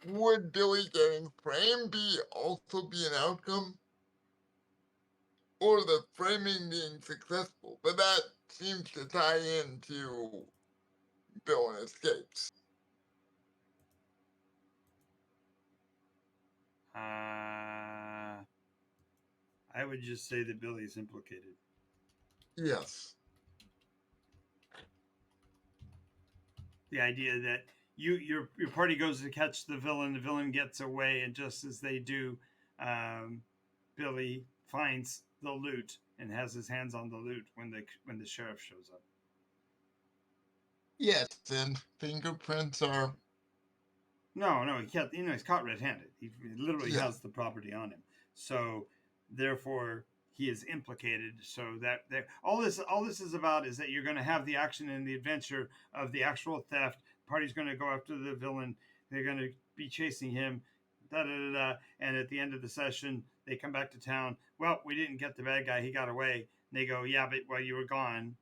Would Billy getting framed also be an outcome? Or the framing being successful? But that seems to tie into villain escapes. I would just say that Billy's implicated. Yes. The idea that your party goes to catch the villain gets away, and just as they do, Billy finds the loot and has his hands on the loot when the sheriff shows up. Yes, and fingerprints are. No, he can't. He's caught red-handed. He literally has the property on him. So, therefore, he is implicated. So that all this is about is that you're going to have the action and the adventure of the actual theft. The party's going to go after the villain. They're going to be chasing him. And at the end of the session, they come back to town. Well, we didn't get the bad guy. He got away. And they go, yeah, but while you were gone, ...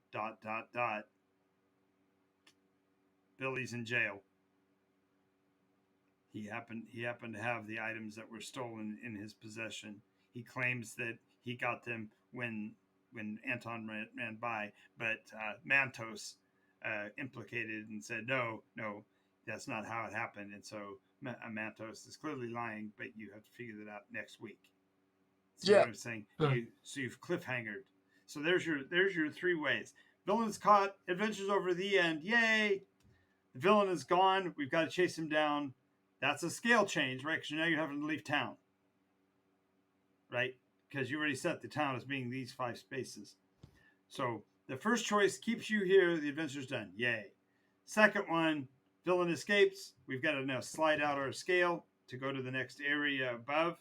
Billy's in jail. He happened to have the items that were stolen in his possession. He claims that he got them when Anton ran by, but Mantos implicated and said, no, that's not how it happened. And so Mantos is clearly lying, but you have to figure that out next week. See what I'm saying? So you've cliffhangered. So there's your 3 ways. Villain's caught. Adventure's over the end. Yay! The villain is gone. We've got to chase him down. That's a scale change, right? Because now you're having to leave town, right? because you already set the town as being these 5 spaces. So the first choice keeps you here. The adventure's done. Yay. Second one, villain escapes. We've got to now slide out our scale to go to the next area above,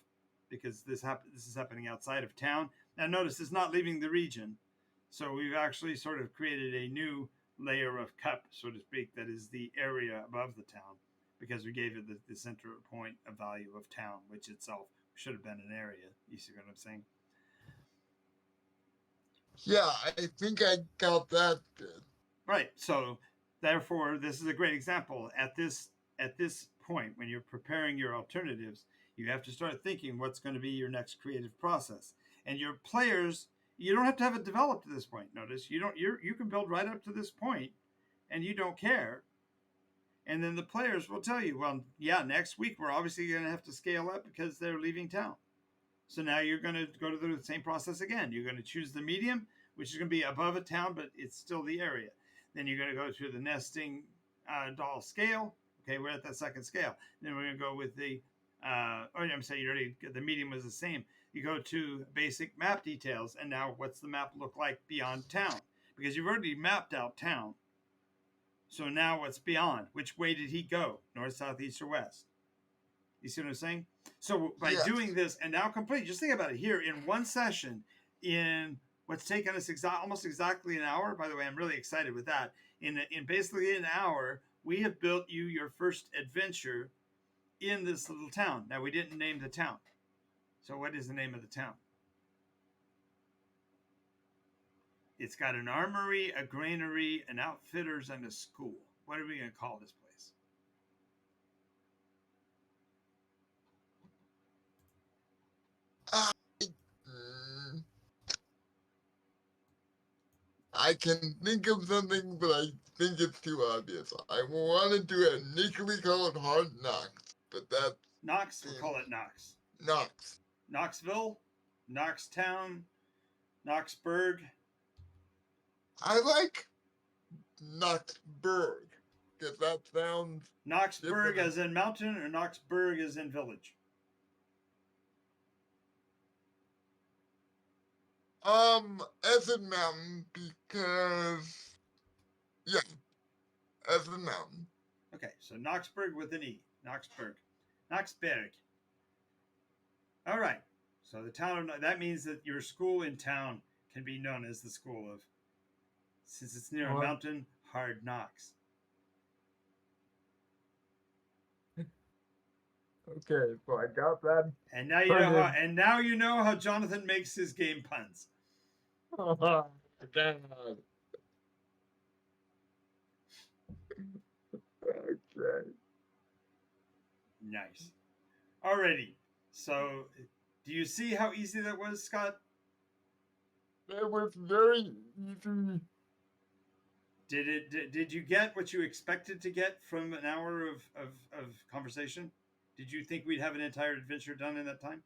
because this is happening outside of town. Now notice it's not leaving the region. So we've actually sort of created a new layer of cup, so to speak, that is the area above the town, because we gave it the center point of value of town, which itself should have been an area. You see what I'm saying? Yeah, I think I got that good. Right. So therefore, this is a great example. At this point, when you're preparing your alternatives, you have to start thinking what's going to be your next creative process. And your players, you don't have to have it developed at this point. Notice you can build right up to this point, and you don't care. And then the players will tell you, well, yeah, next week we're obviously going to have to scale up because they're leaving town. So now you're going to go to the same process again. You're going to choose the medium, which is going to be above a town, but it's still the area. Then you're going to go to the nesting doll scale. Okay, we're at that second scale. Then we're going to go with the, I'm saying you already, the medium was the same. You go to basic map details, and now what's the map look like beyond town? Because you've already mapped out town. So now what's beyond? Which way did he go? North, south, east, or west? You see what I'm saying? So by doing this and now complete, just think about it here in one session, in what's taken us almost exactly an hour. By the way, I'm really excited with that. In basically an hour, we have built you your first adventure in this little town. Now, we didn't name the town. So what is the name of the town? It's got an armory, a granary, an outfitters, and a school. What are we going to call this place? I can think of something, but I think it's too obvious. I want to do it uniquely called Hard Knocks, but that's Knox. We'll call it Knox. Knox. Knoxville, Knoxtown, Knoxburg. I like Knoxburg because that sounds Knoxburg different. as in mountain, or Knoxburg as in village? As a mountain, because yeah, as a mountain. Okay, so Knoxburg with an E. Knoxburg. Knoxberg. All right. So the town of, that means that your school in town can be known as the school of, since it's near a mountain, Hard Knocks. Okay, so I got that. And now you know how. And now you know how Jonathan makes his game puns. God. Okay. Nice. Alrighty. So, do you see how easy that was, Scott? It was very easy. Did you get what you expected to get from an hour of conversation? Did you think we'd have an entire adventure done in that time?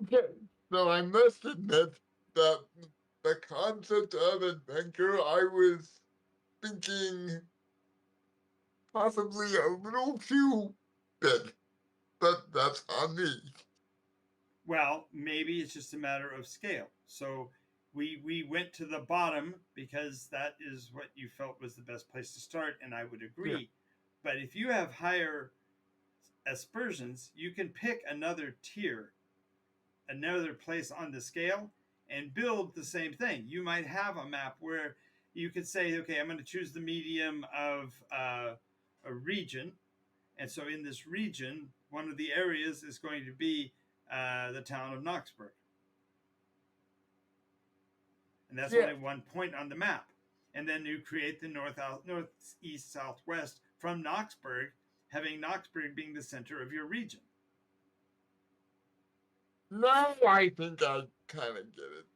Okay, So I must admit that the concept of adventure, I was thinking possibly a little too big, but that's on me. Well, maybe it's just a matter of scale. So we went to the bottom because that is what you felt was the best place to start, and I would agree. Yeah. But if you have higher aspersions, you can pick another tier, another place on the scale, and build the same thing. You might have a map where you could say, okay, I'm going to choose the medium of a region. And so in this region, one of the areas is going to be the town of Knoxburg. And that's only one point on the map. And then you create the northeast, southwest from Knoxburg, having Knoxburg being the center of your region. now I think I kind of get it.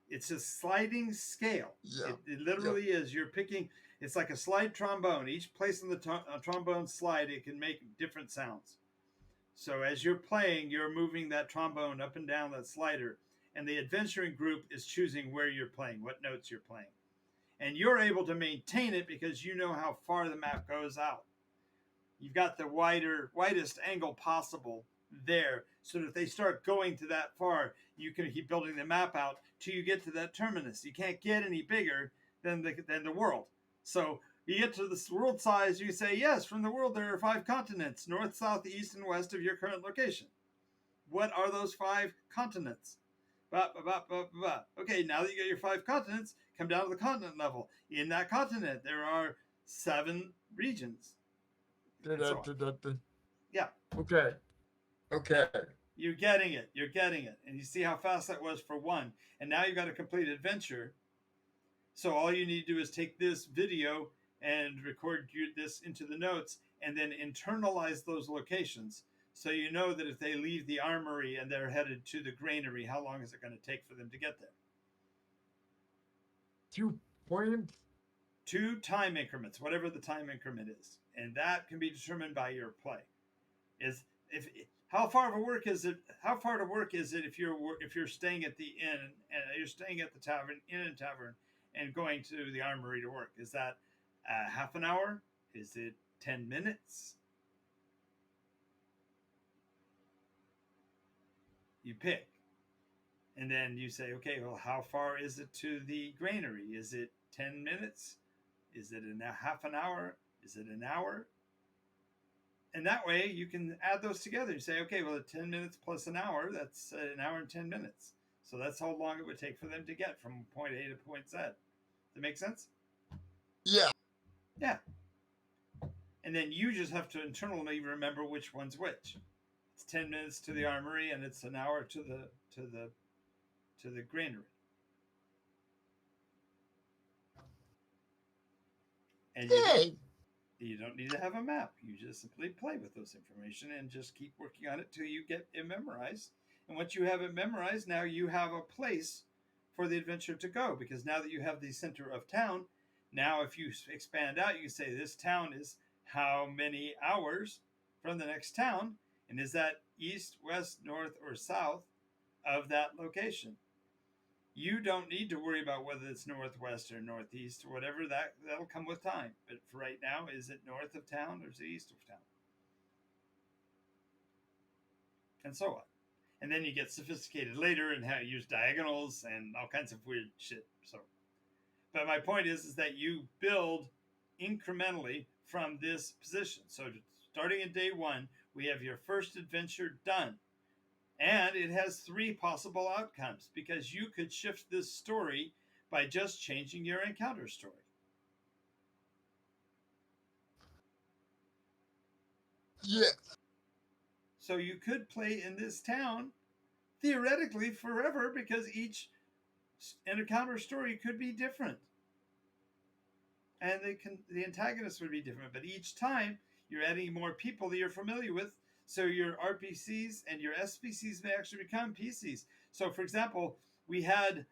It's a sliding scale. Yeah. It literally is. You're picking, it's like a slide trombone. Each place on the trombone slide, it can make different sounds. So as you're playing, you're moving that trombone up and down that slider, and the adventuring group is choosing where you're playing, what notes you're playing. And you're able to maintain it because you know how far the map goes out. You've got the widest angle possible there so that if they start going to that far, you can keep building the map out till you get to that terminus. You can't get any bigger than the world. So you get to the world size, you say, yes, from the world there are 5 continents, north, south, east, and west of your current location. What are those 5 continents? Okay, now that you got your 5 continents, come down to the continent level. In that continent, there are 7 regions. Yeah. Okay. Okay. You're getting it. You're getting it. And you see how fast that was for 1. And now you've got a complete adventure. So all you need to do is take this video and record this into the notes and then internalize those locations. So you know that if they leave the armory and they're headed to the granary, how long is it going to take for them to get there? 2 points. 2 time increments, whatever the time increment is. And that can be determined by your play. How far to work is it if you're staying at the inn and you're staying at the inn and tavern and going to the armory to work? Is that half an hour? Is it 10 minutes? You pick. And then you say, okay, well, how far is it to the granary? Is it 10 minutes? Is it half an hour? Is it an hour? And that way you can add those together. You say, okay, well, 10 minutes plus an hour, that's an hour and 10 minutes. So that's how long it would take for them to get from point A to point Z. Does that make sense? Yeah. Yeah. And then you just have to internally remember which one's which. It's 10 minutes to the armory and it's an hour to the granary. And you don't need to have a map. You just simply play with those information and just keep working on it till you get it memorized. And once you have it memorized, now you have a place for the adventure to go, because now that you have the center of town, now if you expand out, you can say this town is how many hours from the next town, and is that east, west, north, or south of that location? You don't need to worry about whether it's northwest or northeast or whatever. That'll come with time. But for right now, is it north of town or is it east of town? And so on. And then you get sophisticated later and how you use diagonals and all kinds of weird shit. So, but my point is that you build incrementally from this position. So starting in day 1, we have your first adventure done. And it has 3 possible outcomes, because you could shift this story by just changing your encounter story. Yes. So you could play in this town theoretically forever, because each encounter story could be different. And the antagonists would be different, but each time you're adding more people that you're familiar with. So your RPCs and your SPCs may actually become PCs. So, for example, we had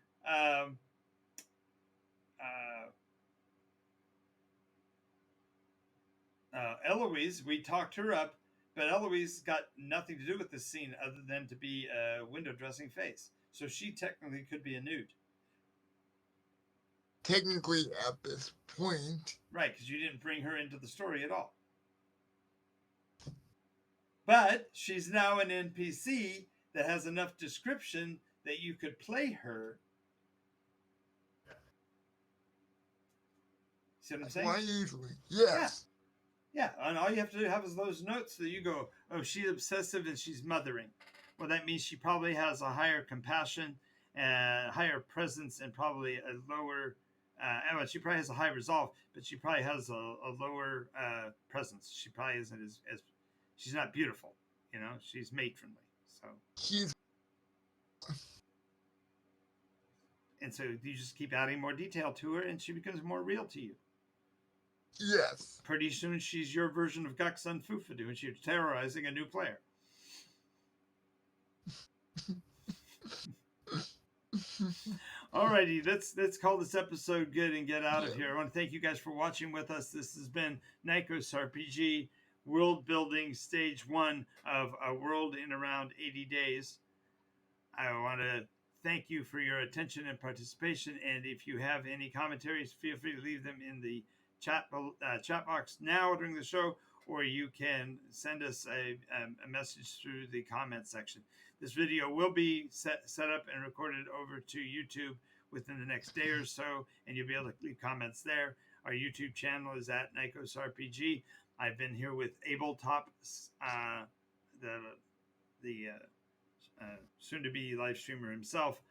Eloise. We talked her up, but Eloise got nothing to do with this scene other than to be a window dressing face. So she technically could be a nude. Technically, at this point. Right, because you didn't bring her into the story at all. But she's now an NPC that has enough description that you could play her. See what I'm saying? Quite easily, yes. Yeah, and all you have to have is those notes that you go, oh, she's obsessive and she's mothering. Well, that means she probably has a higher compassion and higher presence and probably a lower, well, she probably has a high resolve, but she probably has a lower presence. She probably isn't as she's not beautiful, you know, she's matronly. So and so you just keep adding more detail to her and she becomes more real to you. Yes. Pretty soon she's your version of Gaksun Fufadu and she's terrorizing a new player. Alrighty, let's call this episode good and get out of here. I want to thank you guys for watching with us. This has been NycosRPG World Building Stage 1 of A World in Around 80 Days. I want to thank you for your attention and participation, and if you have any commentaries, feel free to leave them in the chat box now during the show, or you can send us a message through the comment section. This video will be set up and recorded over to YouTube within the next day or so, and you'll be able to leave comments there. Our YouTube channel is at NycosRPG. I've been here with Abletop, the soon-to-be live streamer himself,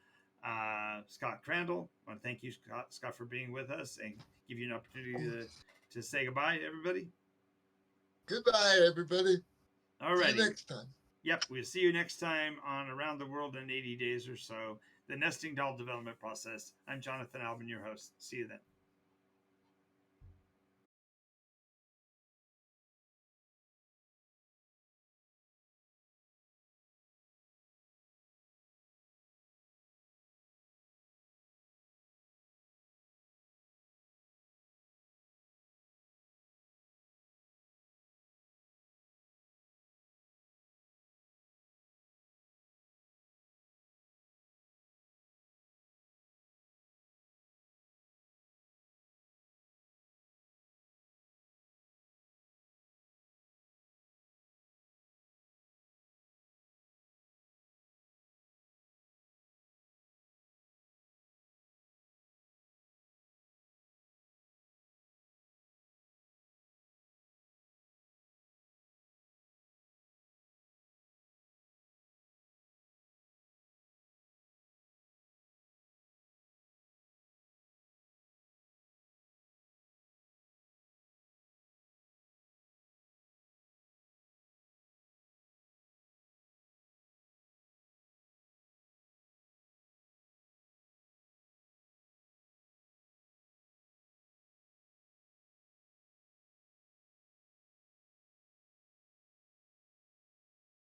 Scott Crandall. I want to thank you, Scott, for being with us and give you an opportunity to say goodbye, everybody. Goodbye, everybody. All See right. you next time. Yep, we'll see you next time on Around the World in 80 Days or so, the Nesting Doll Development Process. I'm Jonathan Albin, your host. See you then.